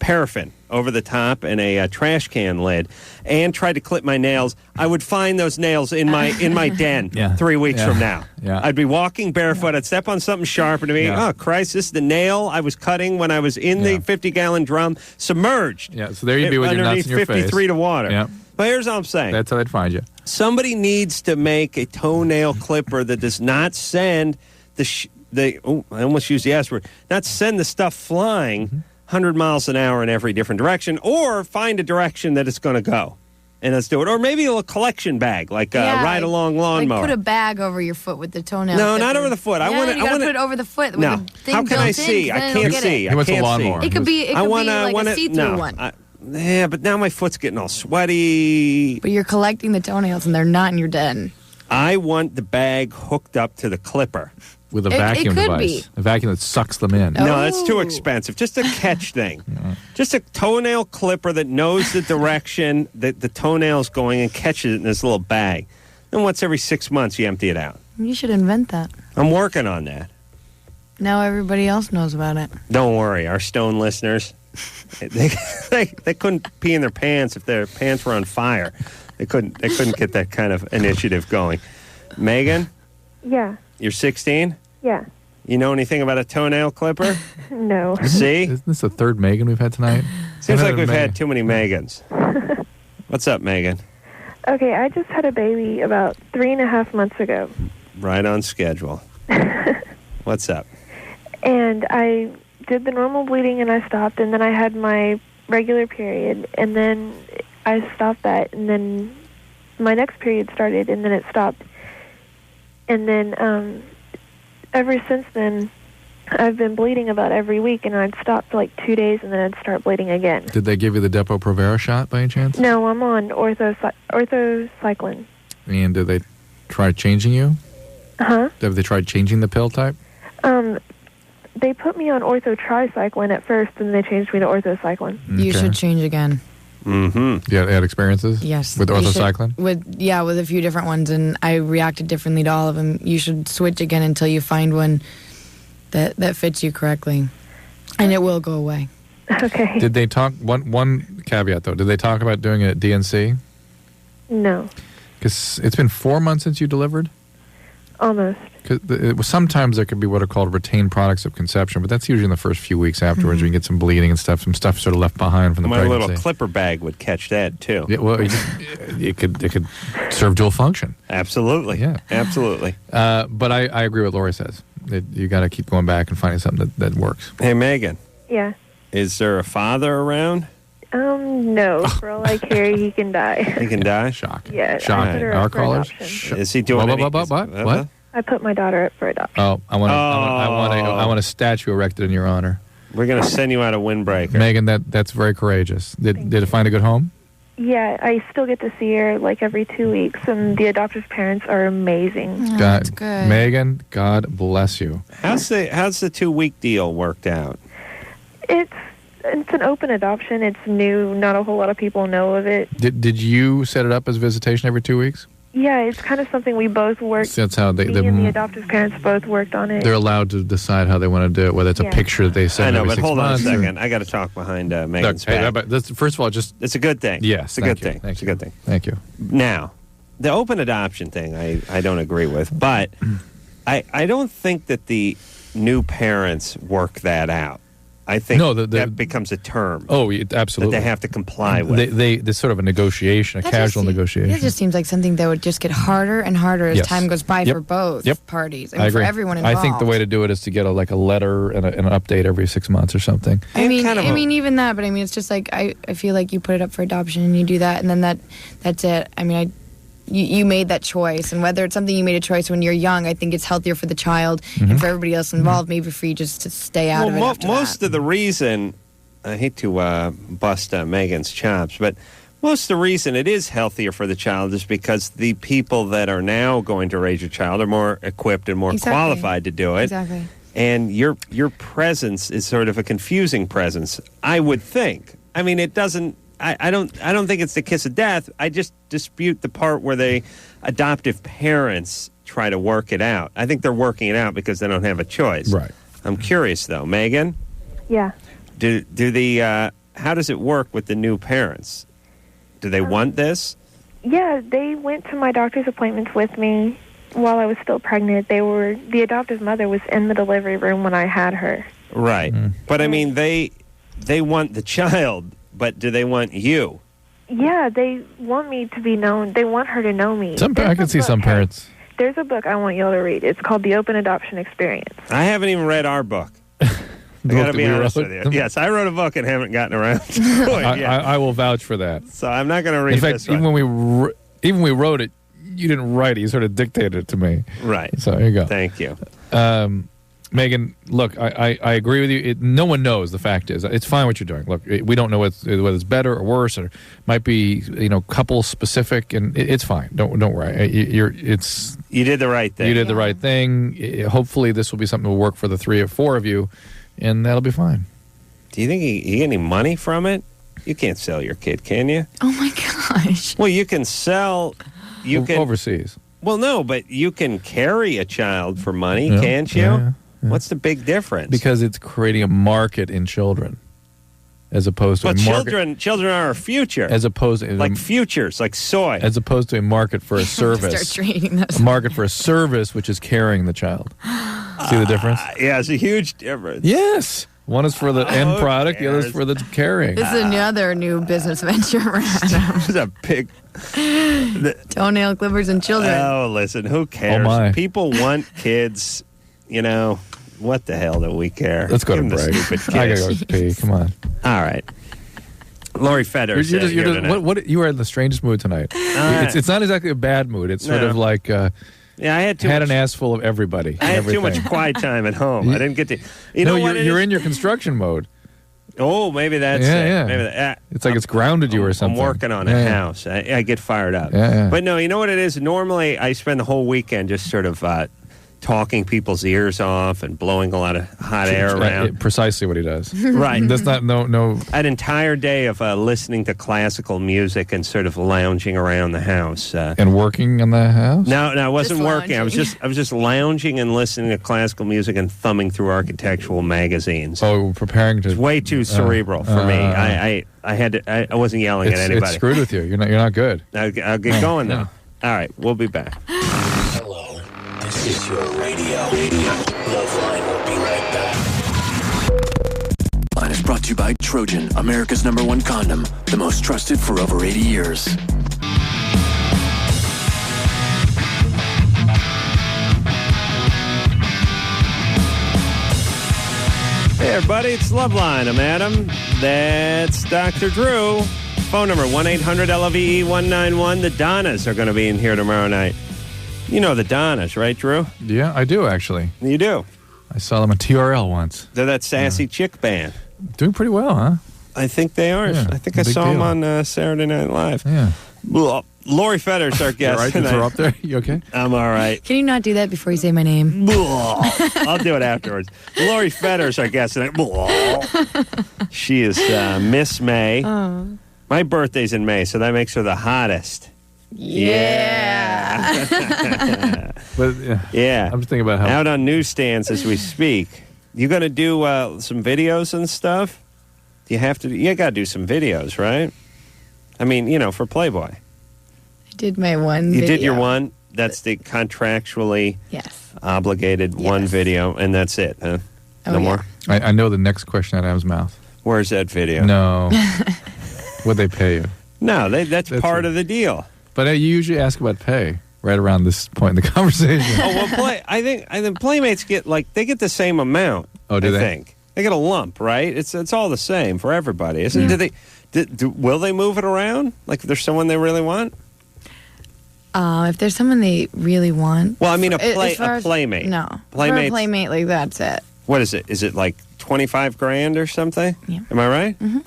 paraffin over the top and a trash can lid, and tried to clip my nails, I would find those nails in my den 3 weeks from now. Yeah. I'd be walking barefoot. I'd step on something sharp and be, oh Christ, this is the nail I was cutting when I was in the 50-gallon drum, submerged. Yeah, so there you'd be with your nuts in your face. 53 to water. Yeah. But here's all I'm saying. That's how they'd find you. Somebody needs to make a toenail clipper that does not send I almost used the S word, not send the stuff flying 100 miles an hour in every different direction, or find a direction that it's going to go. And let's do it. Or maybe a little collection bag, like a ride-along lawnmower. Like put a bag over your foot with the toenail. No, not over the foot. I want to put it over the foot. With No. the thing How can I see? I can't see. He wants a lawnmower. It could be like a see-through one. Yeah, but now my foot's getting all sweaty. But you're collecting the toenails, and they're not in your den. I want the bag hooked up to the clipper. With a vacuum could device. be. A vacuum that sucks them in. No, that's too expensive. Just a catch thing. Just a toenail clipper that knows the direction that the toenail's going and catches it in this little bag. Then once every 6 months, you empty it out. You should invent that. I'm working on that. Now everybody else knows about it. Don't worry. Our Stone listeners, they couldn't pee in their pants if their pants were on fire. They couldn't get that kind of initiative going. Megan? Yeah. You're 16? Yeah. You know anything about a toenail clipper? No. See? Isn't this the third Megan we've had tonight? Seems like we've had too many Megans. What's up, Megan? Okay, I just had a baby about 3.5 months ago. Right on schedule. What's up? And I did the normal bleeding and I stopped, and then I had my regular period, and then I stopped that, and then my next period started, and then it stopped. And then ever since then, I've been bleeding about every week, and I'd stop for like 2 days, and then I'd start bleeding again. Did they give you the Depo-Provera shot by any chance? No, I'm on orthocycline. And did they try changing you? Huh? Have they tried changing the pill type? They put me on orthotricycline at first, and they changed me to orthocycline. You should change again. Mm-hmm. You had experiences? Yes. With orthocycline? With a few different ones, and I reacted differently to all of them. You should switch again until you find one that fits you correctly, and it will go away. Okay. Did they talk, one caveat though, did they talk about doing it at DNC? No. Because it's been 4 months since you delivered? Almost. Because sometimes there could be what are called retained products of conception, but that's usually in the first few weeks afterwards. We get some bleeding and stuff, some stuff sort of left behind from the My pregnancy. little clipper bag would catch that too. Yeah, well, it could serve dual function. Absolutely. Yeah, absolutely. But I agree with Laurie says. You got to keep going back and finding something that works. Hey, Megan. Yeah. Is there a father around? No. For all I care, he can die. He can die? Shock. Yeah. Shock. Our callers? Is he doing What? I put my daughter up for adoption. Oh, I want a statue erected in your honor. We're going to send you out a windbreaker. Megan, that's very courageous. Did it find a good home? Yeah, I still get to see her like every 2 weeks, and the adoptive parents are amazing. That's good. Megan, God bless you. How's the 2-week deal worked out? It's an open adoption. It's new. Not a whole lot of people know of it. Did you set it up as visitation every 2 weeks? Yeah, it's kind of something we both worked. That's how me and the adoptive parents both worked on it. they're allowed to decide how they want to do it, whether it's a Yeah. picture that they send I know, every but 6 hold on a months or- second. I got to talk behind Megan's Look, hey, back. but first of all, just It's a good thing. yes, It's a thank good you. thing. Thank It's a you. good thing. Thank you. Now, the open adoption thing, I don't agree with, but I don't think that the new parents work that out. I think that becomes a term. Oh, absolutely. That they have to comply with. There's sort of a negotiation, a That casual just negotiation. It just seems like something that would just get harder and harder as Yes. time goes by Yep. for both Yep. parties. I agree. For everyone involved. I think the way to do it is to get a letter and an update every 6 months or something. I mean, even that, but I mean, it's just like I feel like you put it up for adoption and you do that, and then that's it. I mean, you made that choice, and whether it's something you made a choice when you're young, I think it's healthier for the child and for everybody else involved. Maybe for you just to stay out of it. After most of the reason, I hate to bust Megan's chops, but most of the reason it is healthier for the child is because the people that are now going to raise your child are more equipped and more qualified to do it. Exactly. And your presence is sort of a confusing presence, I would think. I mean, it doesn't. I don't think it's the kiss of death. I just dispute the part where the adoptive parents try to work it out. I think they're working it out because they don't have a choice. Right. I'm curious though, Megan. Yeah. Do the how does it work with the new parents? Do they want this? Yeah, they went to my doctor's appointments with me while I was still pregnant. The adoptive mother was in the delivery room when I had her. Right. But I mean, they want the child, but do they want you? Yeah, they want me to be known. They want her to know me. I can see some parents. There's a book I want y'all to read. It's called The Open Adoption Experience. I haven't even read our book. I got to be honest with you. Yes, I wrote a book and haven't gotten around to it yet. I will vouch for that. So I'm not going to read In fact, this one. even when we wrote it, you didn't write it. You sort of dictated it to me. Right. So there you go. Thank you. Megan, look, I agree with you. No one knows. The fact is, it's fine what you're doing. Look, we don't know whether it's better or worse, or might be couple specific, and it's fine. Don't worry. You did the right thing. You did the right thing. Hopefully, this will be something that will work for the 3 or 4 of you, and that'll be fine. Do you think you get any money from it? You can't sell your kid, can you? Oh my gosh. Well, you can sell. You can overseas. Well, no, but you can carry a child for money, Yeah, can't you? yeah. What's the big difference? Because it's creating a market in children, as opposed to But a market. children are our future. As opposed to like futures, like soy. As opposed to a market for a service. Start trading those. A market for a service, which is carrying the child. See the difference? Yeah, it's a huge difference. Yes. One is for the end product, the other is for the carrying. This is another new business venture for Adam. It's a big toenail clippers and children. Oh, listen, who cares? Oh, my. People want kids, what the hell do we care? Let's go Give to them the break. stupid I kids. gotta go pee. Come on. All right. Laurie Fetter You're just, you are in the strangest mood tonight. It's not exactly a bad mood. It's sort No. of like I had an ass full of everybody. I had too everything. much quiet time at home. I didn't get to. You no, know what? you're in your construction mode. Oh, maybe that's Yeah, it. yeah. Maybe It's like it's grounded you or something. I'm working on a Yeah. house. I get fired up. Yeah, yeah. But no, you know what it is? Normally, I spend the whole weekend just sort of talking people's ears off and blowing a lot of hot air around. Precisely what he does. Right. That's not no. An entire day of listening to classical music and sort of lounging around the house. And working in the house. No, I wasn't Just working. I was lounging. just lounging and listening to classical music and thumbing through architectural magazines. Oh, preparing to. It's way too cerebral for me. I had to, I wasn't yelling at anybody. It's screwed with you. You're not good. I'll get going though. All right, we'll be back. Hello, this is your radio. LoveLine will be right back. Line is brought to you by Trojan, America's #1 condom, the most trusted for over 80 years. Hey everybody, it's LoveLine. I'm Adam. That's Dr. Drew. Phone number 1-800-LOVE-191. The Donnas are going to be in here tomorrow night. You know the Donnas, right, Drew? Yeah, I do actually. You do. I saw them at TRL once. They're that sassy chick band. Doing pretty well, huh? I think they are. Yeah, I think I big saw them deal. on Saturday Night Live. Yeah. Well, Laurie Fetter's our You guest all right? tonight. Throw up there? You okay? I'm all right. Can you not do that before you say my name? I'll do it afterwards. Laurie Fetter's our guest tonight. She is Miss May. Oh. My birthday's in May, so that makes her the hottest Yeah. But Yeah. I'm just thinking about how Out on newsstands as we speak. You going to do some videos and stuff? You got to do some videos, right? I mean, for Playboy. I did my one You video. did your one. That's the contractually obligated one video, and that's it, huh? No more? I know the next question out of Adam's mouth. Where's that video? No. What'd they pay you? No, that's part of the deal. But you usually ask about pay right around this point in the conversation. Oh, well, I think Playmates get the same amount. Oh, do they? I think they get a lump, right? It's all the same for everybody, isn't it? Will they move it around? Like if there's someone they really want? If there's someone they really want. Well, I mean, a as Playmate. No. Playmates. For a Playmate, like, that's it. What is it? Is it like $25,000 or something? Yeah. Am I right? Mm-hmm.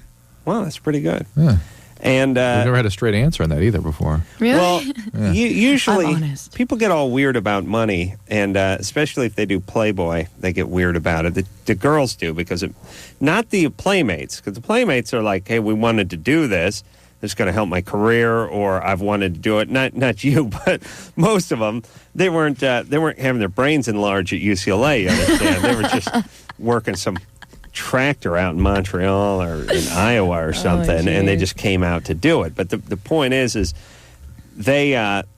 Wow, that's pretty good. Yeah. And We've never had a straight answer on that either before. Really? Well, usually I'm honest. people get all weird about money, and especially if they do Playboy, they get weird about it. The girls do because not the Playmates, because the Playmates are like, hey, we wanted to do this. It's going to help my career, or I've wanted to do it. Not you, but most of them, they weren't having their brains enlarged at UCLA. You understand? They were just working some tractor out in Montreal or in Iowa or something, and they just came out to do it. But the point is they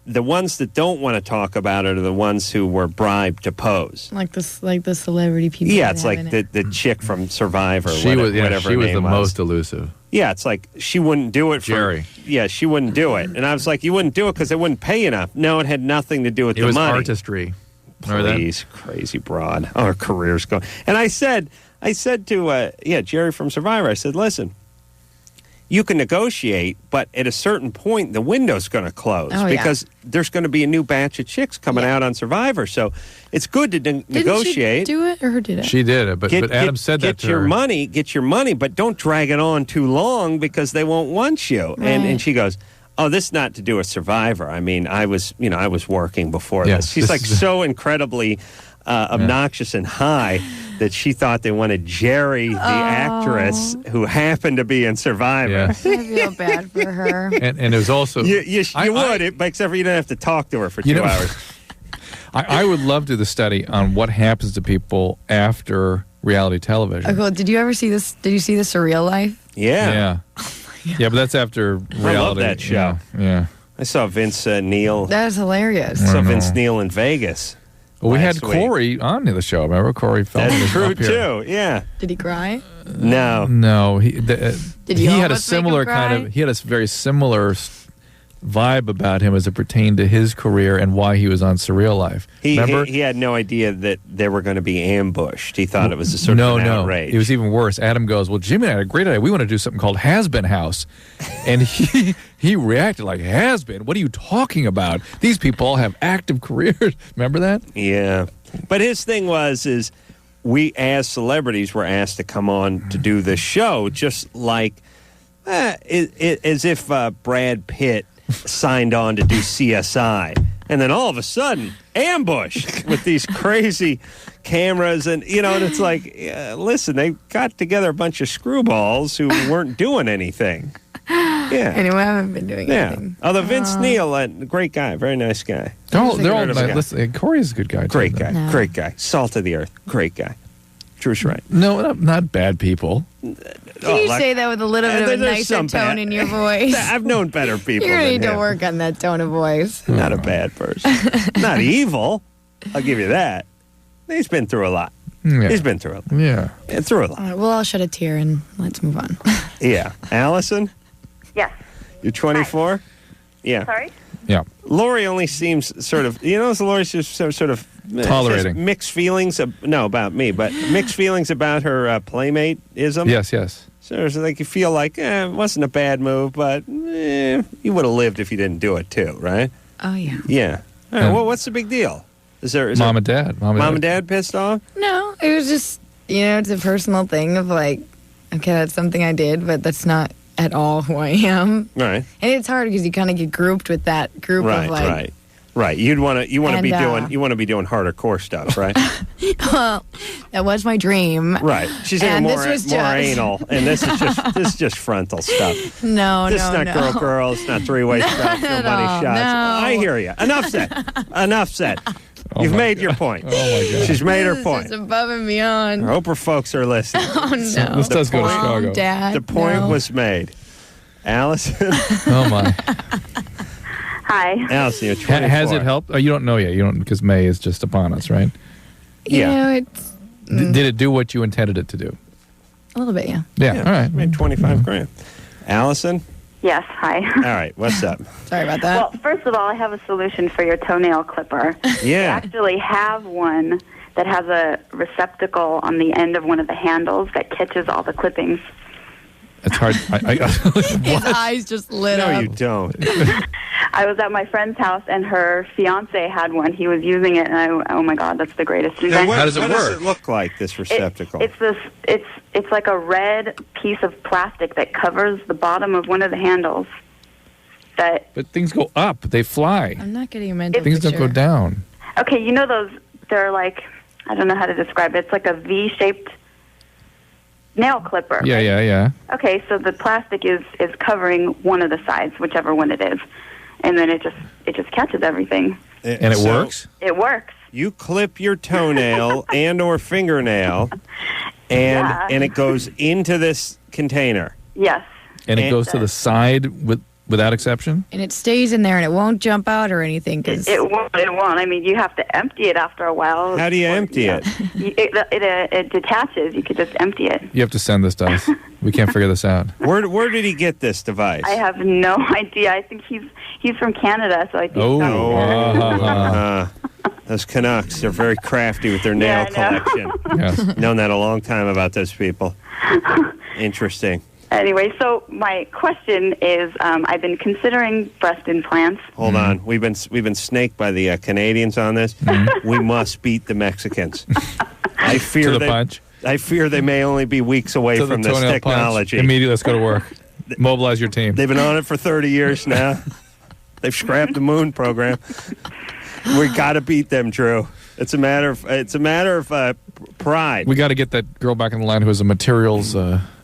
the ones that don't want to talk about it are the ones who were bribed to pose. Like the celebrity people. Yeah, it's like the chick from Survivor. She was the most elusive. Yeah, it's like she wouldn't do it for Jerry. Yeah, she wouldn't do it, and I was like, you wouldn't do it because they wouldn't pay enough. No, it had nothing to do with the money. It was artistry. Please, crazy broad. Our career's going. And I said to Jerry from Survivor, I said, listen, you can negotiate, but at a certain point, the window's going to close because there's going to be a new batch of chicks coming out on Survivor. So it's good to negotiate. Did she do it, or who did it? She did it, but Adam said that to her. Get your money, but don't drag it on too long because they won't want you. Right. And she goes, oh, this is not to do with Survivor. I mean, I was working before this. She's like so incredibly obnoxious and high that she thought they wanted Jerry, the actress, who happened to be in Survivor. Yeah. I feel bad for her. And it was also... You would, except for you don't have to talk to her for 2 hours. I would love to do the study on what happens to people after reality television. Oh, cool. Did you ever see this? Did you see The Surreal Life? Yeah. Yeah, but that's after reality. I love that show. Yeah. I saw Vince Neil. That was hilarious. I saw Vince Neil in Vegas. Well, we had Corey on the show. Remember, Corey felt That's true too. Yeah. Did he cry? No. He had a almost similar make him cry? he had a very similar vibe about him as it pertained to his career and why he was on Surreal Life. Remember? He had no idea that they were going to be ambushed. He thought it was a sort of an outrage. It was even worse. Adam goes, well, Jimmy and I had a great idea. We want to do something called Has-Been House. And he reacted like, Has-Been? What are you talking about? These people all have active careers. Remember that? Yeah. But his thing is we as celebrities were asked to come on to do this show, just like as if Brad Pitt signed on to do CSI. And then all of a sudden, ambushed with these crazy cameras. And it's like, listen, they got together a bunch of screwballs who weren't doing anything. Yeah. Anyway, I haven't been doing anything. Although Vince Neil, great guy, very nice guy. They're all nice. Listen, Corey's a good guy. Great guy, great guy. Salt of the earth, great guy. Truth's right. No, not bad people. Can you say that with a little bit of a nicer tone in your voice? I've known better people. You need to work on that tone of voice. Not a bad person. Not evil. I'll give you that. He's been through a lot. Yeah. He's been through a lot. Yeah. Through a lot. All right, well, I'll shed a tear and let's move on. Yeah. Allison? Yes. You're 24? Hi. Yeah. Sorry? Yeah. Lori only seems sort of, Lori's just sort of tolerating. Mixed feelings, about me, but mixed feelings about her playmate-ism. Yes. So it's like you feel like, it wasn't a bad move, but you would have lived if you didn't do it too, right? Oh, yeah. Yeah. All right, well, what's the big deal? Is Mom and Dad. Mom and Dad pissed off? No, it was just, it's a personal thing of like, okay, that's something I did, but that's not at all who I am. Right. And it's hard because you kind of get grouped with that group of like Right. You want to be doing harder core stuff, right? Well, that was my dream. Right. She's saying more anal, and this is just frontal stuff. No, this is not girl. It's not three-way stuff. No money shots. No. I hear you. Enough said. You've made your point. Oh my God. She's made her point. It's above and beyond. I hope her folks are listening. Oh no. This does go to Chicago. Dad, the point was made. Allison. Oh my. Hi. Allison, you're 24. Has it helped? Oh, you don't know yet. You don't, because May is just upon us, right? Yeah. It's Did it do what you intended it to do? a little bit, yeah. Yeah. All right. Made 25 grand. Allison. Yes, hi. All right. What's up? Sorry about that. Well, first of all, I have a solution for your toenail clipper. Yeah. I actually have one that has a receptacle on the end of one of the handles that catches all the clippings. It's hard. His eyes just lit up. No, you don't. I was at my friend's house, and her fiance had one. He was using it, and oh my God, that's the greatest invention. How does it look like, this receptacle? It's like a red piece of plastic that covers the bottom of one of the handles. But things go up. They fly. I'm not getting a mental Things don't go down. Okay, you know those, they're like, I don't know how to describe it. It's like a V-shaped nail clipper. Yeah. Okay, so the plastic is covering one of the sides, whichever one it is. And then it just catches everything. And it works? It works. You clip your toenail and or fingernail, and it goes into this container. Yes. And it goes to the side without exception? And it stays in there and it won't jump out or anything. Cause It won't. I mean, you have to empty it after a while. How do you empty it? It detaches. You could just empty it. You have to send this to us. We can't figure this out. Where did he get this device? I have no idea. I think he's from Canada, so I think. Those Canucks, they're very crafty with their nail collection. Yes. Known that a long time about those people. Interesting. Anyway, so my question is, I've been considering breast implants. Hold on, we've been snaked by the Canadians on this. We must beat the Mexicans. I fear I fear they may only be weeks away from this technology. Punch. Immediately, let's go to work. Mobilize your team. They've been on it for 30 years now. They've scrapped the moon program. We got to beat them, Drew. It's a matter of pride. We got to get that girl back in the line who is a materials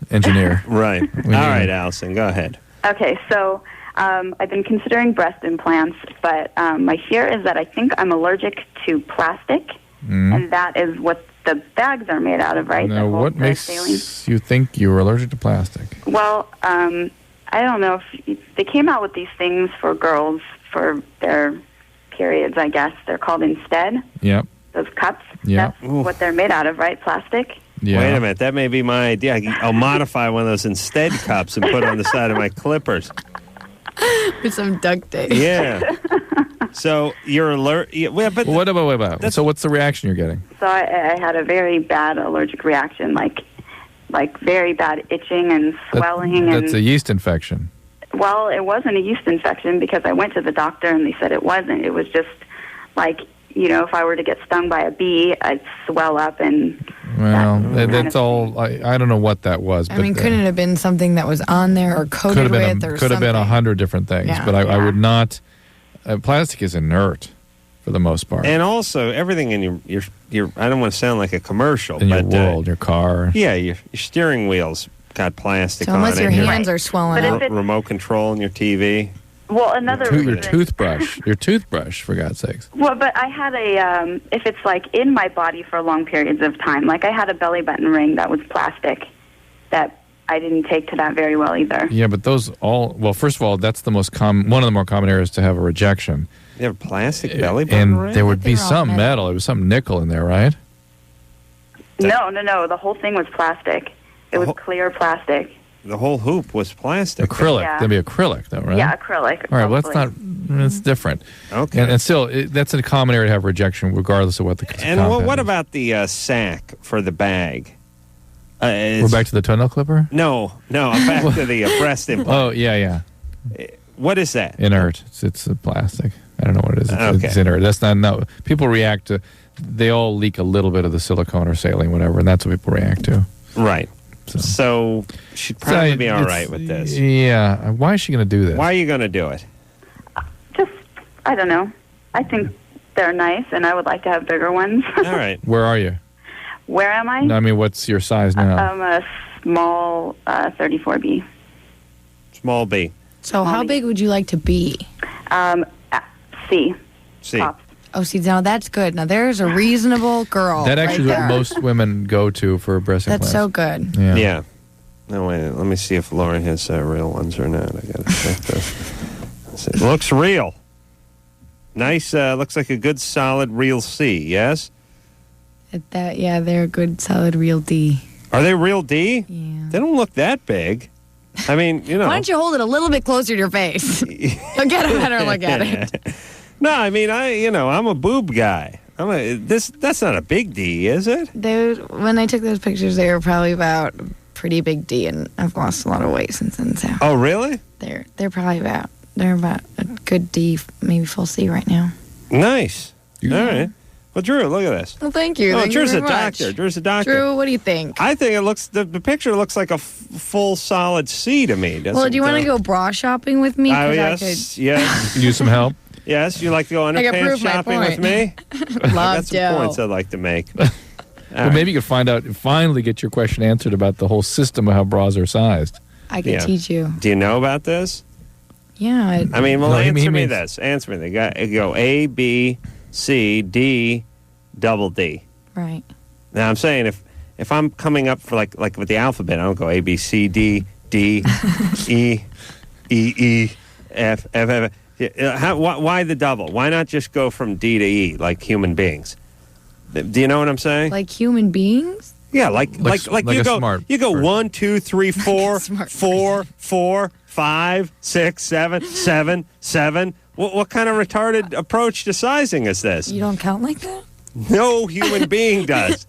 engineer. Right. All right, Allison, go ahead. Okay, so I've been considering breast implants, but my fear is that I think I'm allergic to plastic, and that is what the bags are made out of, right? Now, what makes you think you're allergic to plastic? Well, I don't know if they came out with these things for girls for their periods, I guess. They're called Instead. Yep. Those cups. Yeah. That's what they're made out of, right? Plastic. Yeah. Wait a minute, that may be my idea. I'll modify one of those Instead cups and put it on the side of my clippers. With some duct tape. Yeah. So you're allergic. Yeah, but wait about. So what's the reaction you're getting? So I had a very bad allergic reaction, like very bad itching and swelling. That's a yeast infection. Well, it wasn't a yeast infection because I went to the doctor and they said it wasn't. It was just like, if I were to get stung by a bee, I'd swell up and... Well, that's all... I don't know what that was. I mean, couldn't it have been something that was on there or coated with or something? Could have been 100 different things, Yeah. but I would not... plastic is inert for the most part. And also, everything in your I don't want to sound like a commercial, in but... your world, your car... Yeah, your steering wheel's got plastic on it. So unless your hands are swollen up. Remote control in your TV. Well, your toothbrush, for God's sakes. Well, but I had if it's like in my body for long periods of time, like I had a belly button ring that was plastic that I didn't take to that very well either. Yeah, but those well, first of all, that's the most one of the more common areas to have a rejection. You have a plastic belly button ring? And there would be some metal. It was some nickel in there, right? No. The whole thing was plastic. It was clear plastic. The whole hoop was plastic. Acrylic. Yeah. That'd be acrylic, though, right? Yeah, acrylic. All right, well, that's not... It's different. Okay. And still, that's a common area to have rejection, regardless of what the And what about the sack for the bag? We're back to the toenail clipper? No, I'm back to the breast implant. Oh, yeah. What is that? Inert. It's plastic. I don't know what it is. Okay. It's inert. That's not... No. People react to... They all leak a little bit of the silicone or saline, whatever, and that's what people react to. Right. So she'd probably be all right with this. Yeah. Why is she going to do this? Why are you going to do it? I don't know. I think they're nice, and I would like to have bigger ones. All right. Where are you? Where am I? No, I mean, what's your size now? I'm a small 34B. Small B. So how big would you like to be? C. C. Oh, see, now that's good. Now there's a reasonable girl. That actually is right what there. most women go to for a breast implant. That's so good. Yeah. No, wait. Let me see if Laurie has real ones or not. I got to check this. Looks real. Nice. Looks like a good, solid, real C. Yes. Yeah, they're a good, solid, real D. Are they real D? Yeah. They don't look that big. I mean, you know. Why don't you hold it a little bit closer to your face? You'll get a better look at it. No, I mean, I'm a boob guy. That's not a big D, is it? When I took those pictures, they were probably about a pretty big D, and I've lost a lot of weight since then. So. Oh, really? They're probably about a good D, maybe full C right now. Nice. All right. Well, Drew, look at this. Well, thank you. Oh, Thank Drew's you a very much. doctor. Drew's a doctor. Drew, what do you think? I think it looks the picture looks like a full solid C to me. Well, do you want to go bra shopping with me? 'Cause Yes. Yes. Use some help. Yes, you like to go I can underpants prove my shopping with point. me? I Love got some to. points I'd like to make. Well, maybe you could finally get your question answered about the whole system of how bras are sized. I can teach you. Do you know about this? Yeah. I mean, well, No, he answer me means- this. Answer me. They go A, B, C, D, double D. Right. Now, I'm saying if I'm coming up for like with the alphabet, I don't go A, B, C, D, D, E, E, F, F, F. Why the double? Why not just go from D to E like human beings? Do you know what I'm saying? Like human beings? Yeah, like Like you a go smart 1, 2, 3, 4, Smart 4, 4, 5, 6, 7, 7, 7. What kind of retarded approach to sizing is this? You don't count like that? No human being does.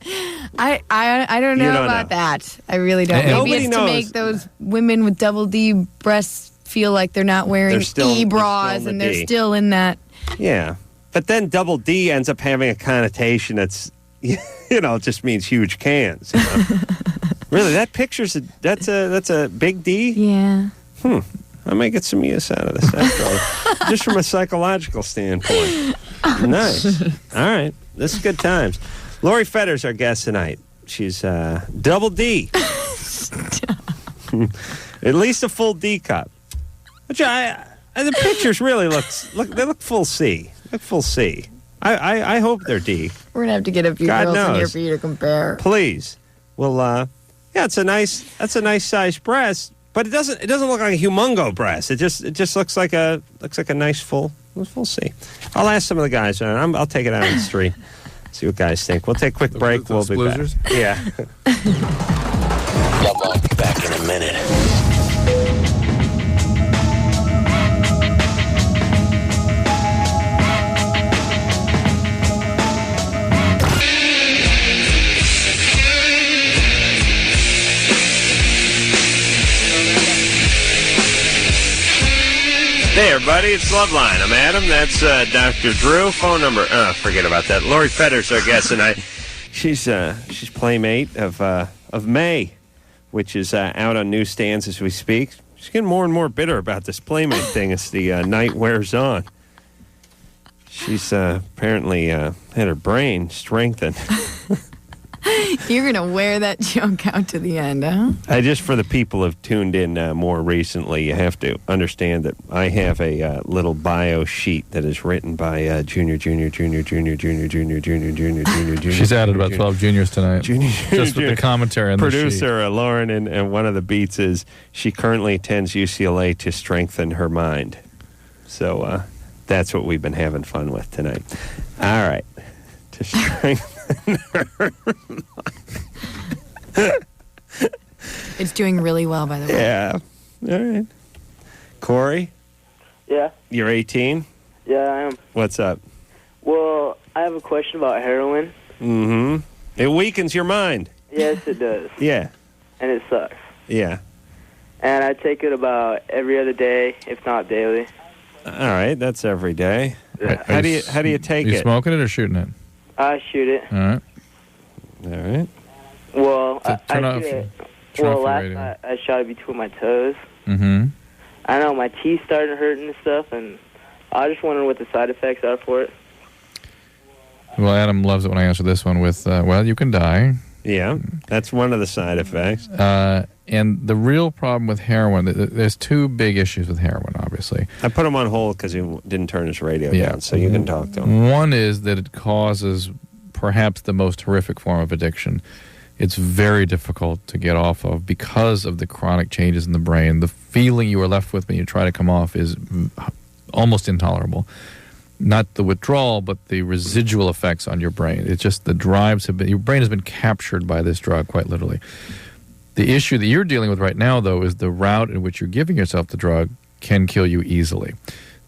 I don't know You don't about know. that. I really don't. And Maybe nobody it's to knows. make those women with double D breasts feel like they're not wearing They're still in bras the and they're D. still in that. Yeah, but then double D ends up having a connotation that's, it just means huge cans. You know? Really, that picture's that's a big D. Yeah. I might get some use out of this after all, just from a psychological standpoint. Nice. All right, this is good times. Laurie Fetter's our guest tonight. She's double D. At least a full D cup. Which the pictures really they look full C. Look full C. I hope they're D. We're gonna have to get a few God girls in here knows. for you to compare. Please. Well, that's a nice sized breast, but it doesn't look like a humongo breast. It just looks like a nice full C. I'll ask some of the guys. I'll take it out on the street. See what guys think. We'll take a quick break. We'll be back. Yeah. LoveLine, back in a minute. Hey, everybody, it's LoveLine. I'm Adam. That's Dr. Drew. Phone number, forget about that. Laurie Fetter's our guest tonight. She's playmate of May, which is out on newsstands as we speak. She's getting more and more bitter about this playmate thing as the night wears on. She's apparently had her brain strengthened. You're gonna wear that joke out to the end, huh? Just for the people who've tuned in more recently, you have to understand that I have a little bio sheet that is written by Junior. She's added about 12 juniors tonight. Just with the commentary on the sheet. Producer Lauren, and one of the beats is she currently attends UCLA to strengthen her mind. So that's what we've been having fun with tonight. All right. To strengthen her It's doing really well, by the way. Yeah. All right. Corey, Yeah, you're 18? yeah, I am. What's up? Well, I have a question about heroin. Mm-hmm. It weakens your mind. Yes, it does. Yeah. And it sucks. Yeah. And I take it about every other day, if not daily. All right. That's every day. How do you take Are you it? smoking it or shooting it? I shoot it. All right. All right. Well, So turn I off- shoot it. turn Well, off the last radio. night I shot it between my toes. Mm-hmm. I know my teeth started hurting and stuff, and I was just wondering what the side effects are for it. Well, Adam loves it when I answer this one with, well, you can die. Yeah, that's one of the side effects. And the real problem with heroin, there's two big issues with heroin, obviously. I put him on hold because he didn't turn his radio down, so you can talk to him. One is that it causes perhaps the most horrific form of addiction. It's very difficult to get off of because of the chronic changes in the brain. The feeling you are left with when you try to come off is almost intolerable. Not the withdrawal, but the residual effects on your brain. It's just the drives have been, your brain has been captured by this drug, quite literally. The issue that you're dealing with right now, though, is the route in which you're giving yourself the drug can kill you easily.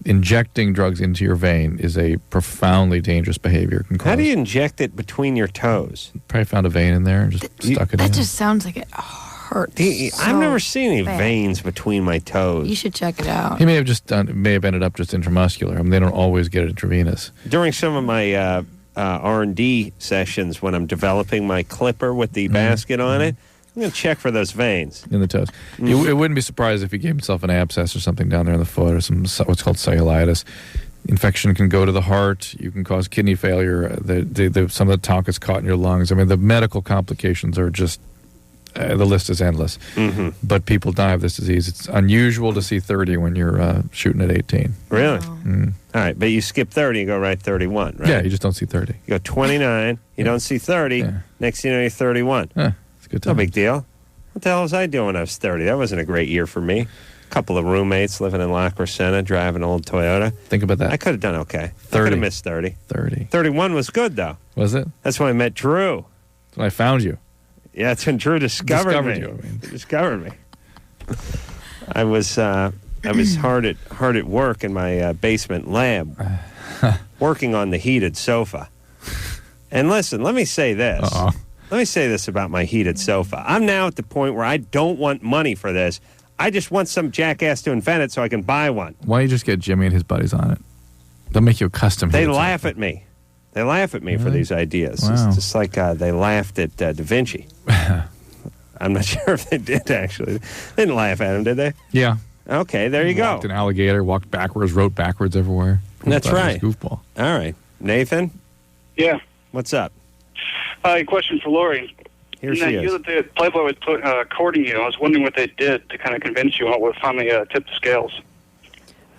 Injecting drugs into your vein is a profoundly dangerous behavior. How do you inject it between your toes? Probably found a vein in there and just stuck it in. That just sounds like it hurts. I've never seen any veins between my toes. You should check it out. He may have ended up just intramuscular. I mean, they don't always get it intravenous. During some of my R&D sessions, when I'm developing my clipper with the basket on it, I'm going to check for those veins. In the toes. It wouldn't be surprised if he gave himself an abscess or something down there in the foot or some what's called cellulitis. Infection can go to the heart. You can cause kidney failure. Some of the talc is caught in your lungs. I mean, the medical complications are just, the list is endless. But people die of this disease. It's unusual to see 30 when you're shooting at 18. Really? All right, but you skip 30 and go right 31, right? Yeah, you just don't see 30. You go 29, you don't see 30. Next thing you know, you're 31. Good no big deal. What the hell was I doing when I was 30? That wasn't a great year for me. A couple of roommates living in La Crescenta, driving an old Toyota. Think about that. I could have done okay. 30. I could have missed 30. 30. 31 was good, though. Was it? That's when I met Drew. That's when I found you. Yeah, that's when Drew discovered me. You, I mean. Discovered me. I was hard at work in my basement lab, working on the heated sofa. And listen, let me say this. Let me say this about my heated sofa. I'm now at the point where I don't want money for this. I just want some jackass to invent it so I can buy one. Why don't you just get Jimmy and his buddies on it? They'll make you a custom. They laugh at me. They laugh at me for these ideas. Wow. It's just like they laughed at Da Vinci. I'm not sure if they did, actually. They didn't laugh at him, did they? Yeah. Okay, there you go. Walked an alligator, walked backwards, wrote backwards everywhere. That's right. Goofball. All right. Nathan? Yeah. What's up? A question for Laurie. Here she is. You that the Playboy was courting you. I was wondering what they did to kind of convince you, what finally tipped the scales.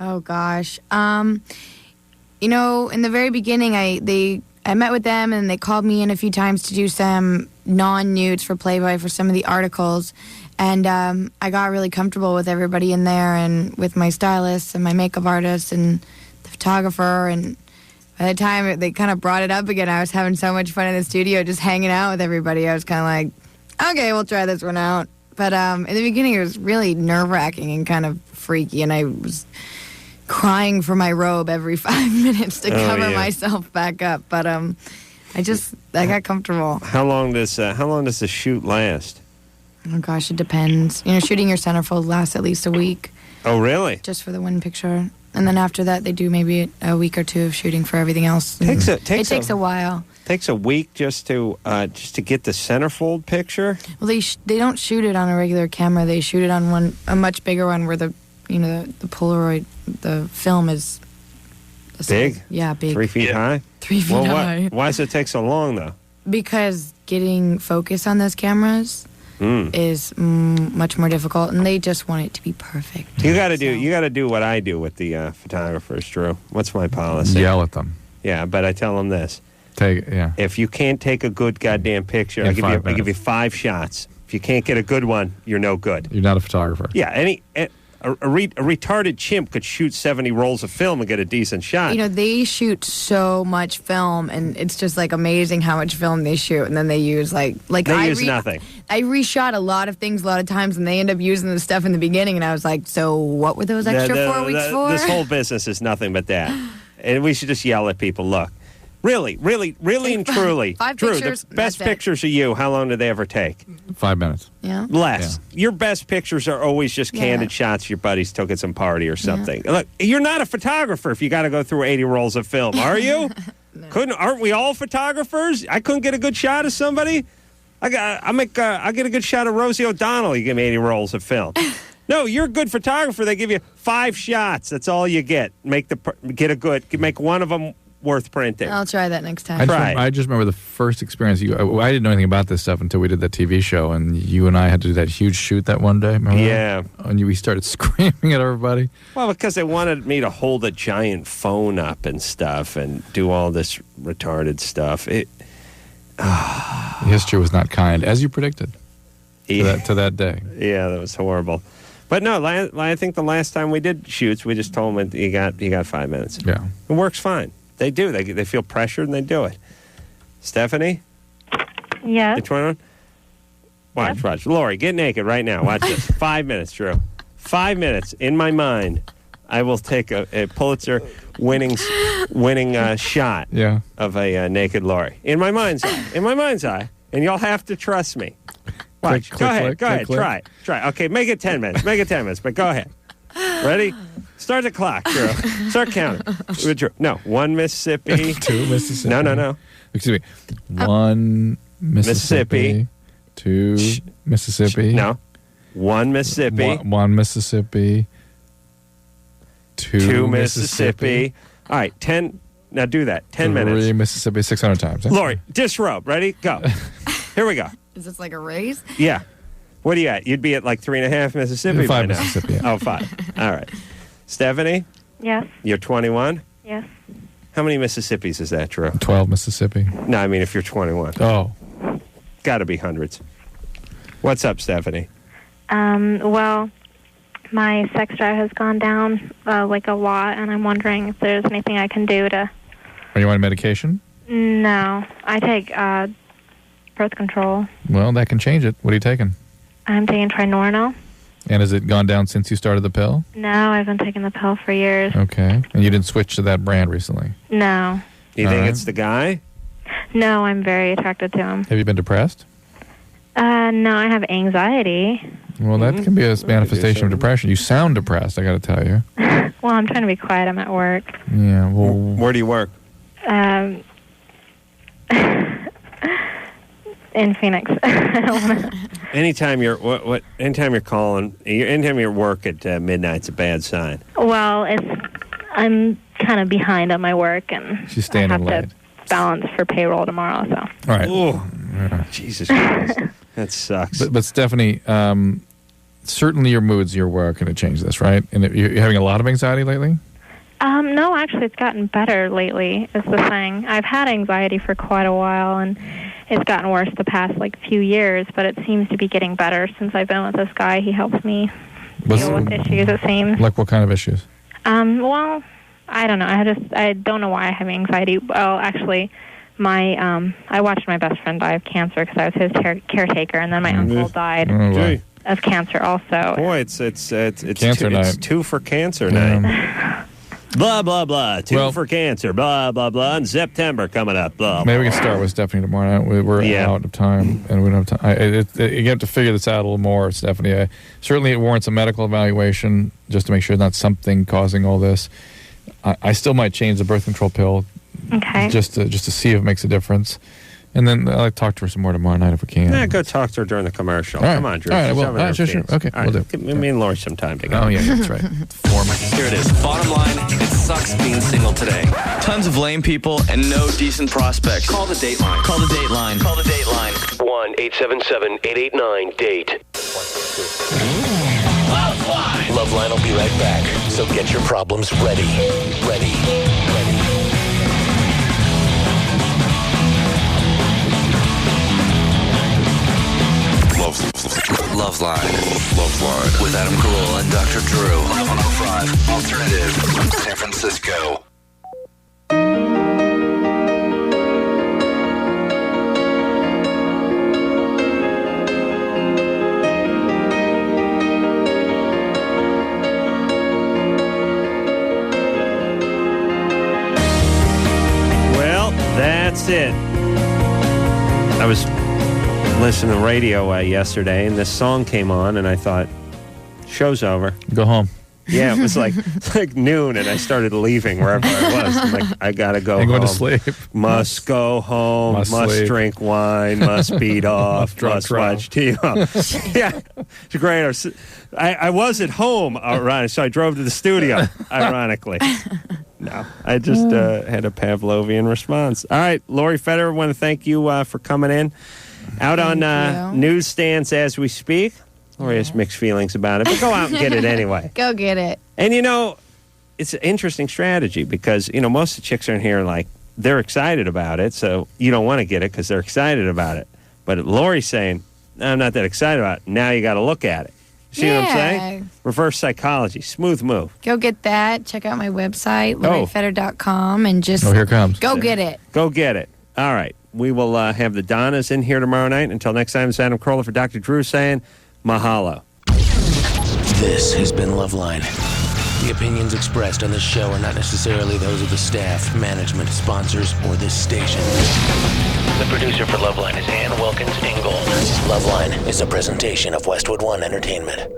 Oh gosh. You know, in the very beginning, I met with them and they called me in a few times to do some non-nudes for Playboy for some of the articles, and I got really comfortable with everybody in there and with my stylist and my makeup artist and the photographer, and by the time they kind of brought it up again, I was having so much fun in the studio just hanging out with everybody. I was kind of like, okay, we'll try this one out. But in the beginning, it was really nerve-wracking and kind of freaky, and I was crying for my robe every 5 minutes to cover myself back up. But I got comfortable. How long does the shoot last? Oh gosh, it depends. You know, shooting your centerfold lasts at least a week. Oh, really? Just for the one picture. And then after that, they do maybe a week or two of shooting for everything else. It takes a while. Takes a week just to get the centerfold picture. Well, they don't shoot it on a regular camera. They shoot it on a much bigger one where the Polaroid, the film is big. Yeah, big. 3 feet high. 3 feet high. Why does it take so long though? Because getting focus on those cameras is much more difficult, and they just want it to be perfect. You got to do what I do with the photographers, Drew. What's my policy? Yell at them. Yeah, but I tell them this: Yeah. If you can't take a good goddamn picture, I give you 5 shots. If you can't get a good one, you're no good. You're not a photographer. Yeah, a retarded chimp could shoot 70 rolls of film and get a decent shot. You know, they shoot so much film, and it's just like amazing how much film they shoot, and then they use like they use nothing. I reshot a lot of things a lot of times, and they end up using the stuff in the beginning, and I was like, so what were those extra 4 weeks for? This whole business is nothing but that. And we should just yell at people. Look, really and truly, 5 Drew, pictures, the best pictures of you, how long do they ever take? 5 minutes. Yeah. Less. Yeah. Your best pictures are always just candid shots your buddies took at some party or something. Look, you're not a photographer if you got to go through 80 rolls of film, are you? No. Aren't we all photographers? I couldn't get a good shot of somebody. I get a good shot of Rosie O'Donnell. You give me 80 rolls of film. No, you're a good photographer. They give you 5 shots. That's all you get. Make one of them worth printing. I'll try that next time. I just remember the first experience. I didn't know anything about this stuff until we did that TV show, and you and I had to do that huge shoot that one day. Remember Yeah. that? And we started screaming at everybody. Well, because they wanted me to hold a giant phone up and stuff and do all this retarded stuff. History was not kind, as you predicted, to that day. Yeah, that was horrible. But no, I think the last time we did shoots, we just told them you got 5 minutes. Yeah, it works fine. They do. They feel pressured and they do it. Stephanie? Yeah. Which one? Watch. Laurie, get naked right now. Watch this. 5 minutes, Drew. 5 minutes. In my mind, I will take a Pulitzer winning shot of a naked Laurie. In my mind's eye. And you'll have to trust me. Watch. Go ahead. Try it. Okay, make it 10 minutes. But go ahead. Ready? Start the clock, Drew. Start counting. No, 1 Mississippi. 2 Mississippi. No. Excuse me. 1 Mississippi. 2 Mississippi. No. 1 Mississippi. 1 Mississippi. 2 Mississippi. All right, 10. Now do that. 10 minutes. 3 Mississippi 600 times. Laurie, disrobe. Ready? Go. Here we go. Is this like a race? Yeah. What are you at? You'd be at like 3.5 Mississippi 5 by now. Mississippi. Oh, 5. All right. Stephanie? Yes. You're 21? Yes. How many Mississippis is that, Drew? 12 Mississippi. No, I mean if you're 21. Oh. Got to be hundreds. What's up, Stephanie? Well, my sex drive has gone down like a lot, and I'm wondering if there's anything I can do to... Are you on medication? No. I take birth control. Well, that can change it. What are you taking? I'm taking Trinorno. And has it gone down since you started the pill? No, I've been taking the pill for years. Okay. And you didn't switch to that brand recently? No. You think it's the guy? No, I'm very attracted to him. Have you been depressed? No, I have anxiety. Well, that can be a manifestation of depression. You sound depressed, I got to tell you. Well, I'm trying to be quiet. I'm at work. Yeah, well... Where do you work? In Phoenix. I don't wanna... Anytime you're calling, anytime you're work at midnight's a bad sign. Well, I'm kind of behind on my work, and she's standing I have to balance for payroll tomorrow. So. All right. Oh, Jesus Christ, that sucks. But Stephanie, certainly your moods, your work, going to change this, right? And you're having a lot of anxiety lately. No, actually, it's gotten better lately. Is the thing. I've had anxiety for quite a while, and it's gotten worse the past few years. But it seems to be getting better since I've been with this guy. He helps me deal with issues. It seems. Like what kind of issues? Well, I don't know. I don't know why I have anxiety. Well, actually, I watched my best friend die of cancer because I was his caretaker, and then my uncle died of cancer also. Boy, it's cancer night. It's 2 for cancer night. Blah, blah, blah. 2 for cancer. Blah, blah, blah. And September coming up. Blah, maybe blah, we can start with Stephanie tomorrow night. We're out of time, and we don't have time. You have to figure this out a little more, Stephanie. Certainly it warrants a medical evaluation just to make sure it's not something causing all this. I still might change the birth control pill just to see if it makes a difference. And then I'll talk to her some more tomorrow night if we can. Yeah, go talk to her during the commercial. All right. Come on, Drew. All right, well, sure. Okay, all right. we'll do. Give me and Laurie some time together. Oh, yeah, that's right. Here it is. Bottom line, it sucks being single today. Tons of lame people and no decent prospects. Call the Dateline. Call the Dateline. Call the Dateline. 1-877-889-DATE. LoveLine. LoveLine will be right back. So get your problems ready. Ready. LoveLine. With Adam Carolla and Dr. Drew. 1105 Alternative. San Francisco. Well, that's it. I was listening to the radio yesterday, and this song came on, and I thought, show's over. Go home. Yeah, it was like noon, and I started leaving wherever I was. I'm like, I gotta go home. Going to sleep. Must go home. Must sleep. drink wine. Must beat off. Must watch TV. Yeah, it's great. I was at home, so I drove to the studio. Ironically, no, I just had a Pavlovian response. All right, Laurie Fetter, I want to thank you for coming in. Out on newsstands as we speak. Laurie has mixed feelings about it, but go out and get it anyway. Go get it. And, it's an interesting strategy because, most of the chicks are in here like they're excited about it, so you don't want to get it because they're excited about it. But Laurie's saying, no, I'm not that excited about it. Now you got to look at it. See what I'm saying? Reverse psychology. Smooth move. Go get that. Check out my website, lauriefetter.com, and just here it comes. Go get it. Go get it. All right. We will have the Donnas in here tomorrow night. Until next time, it's Adam Carolla for Dr. Drew saying mahalo. This has been LoveLine. The opinions expressed on this show are not necessarily those of the staff, management, sponsors, or this station. The producer for LoveLine is Ann Wilkins Ingold. LoveLine is a presentation of Westwood One Entertainment.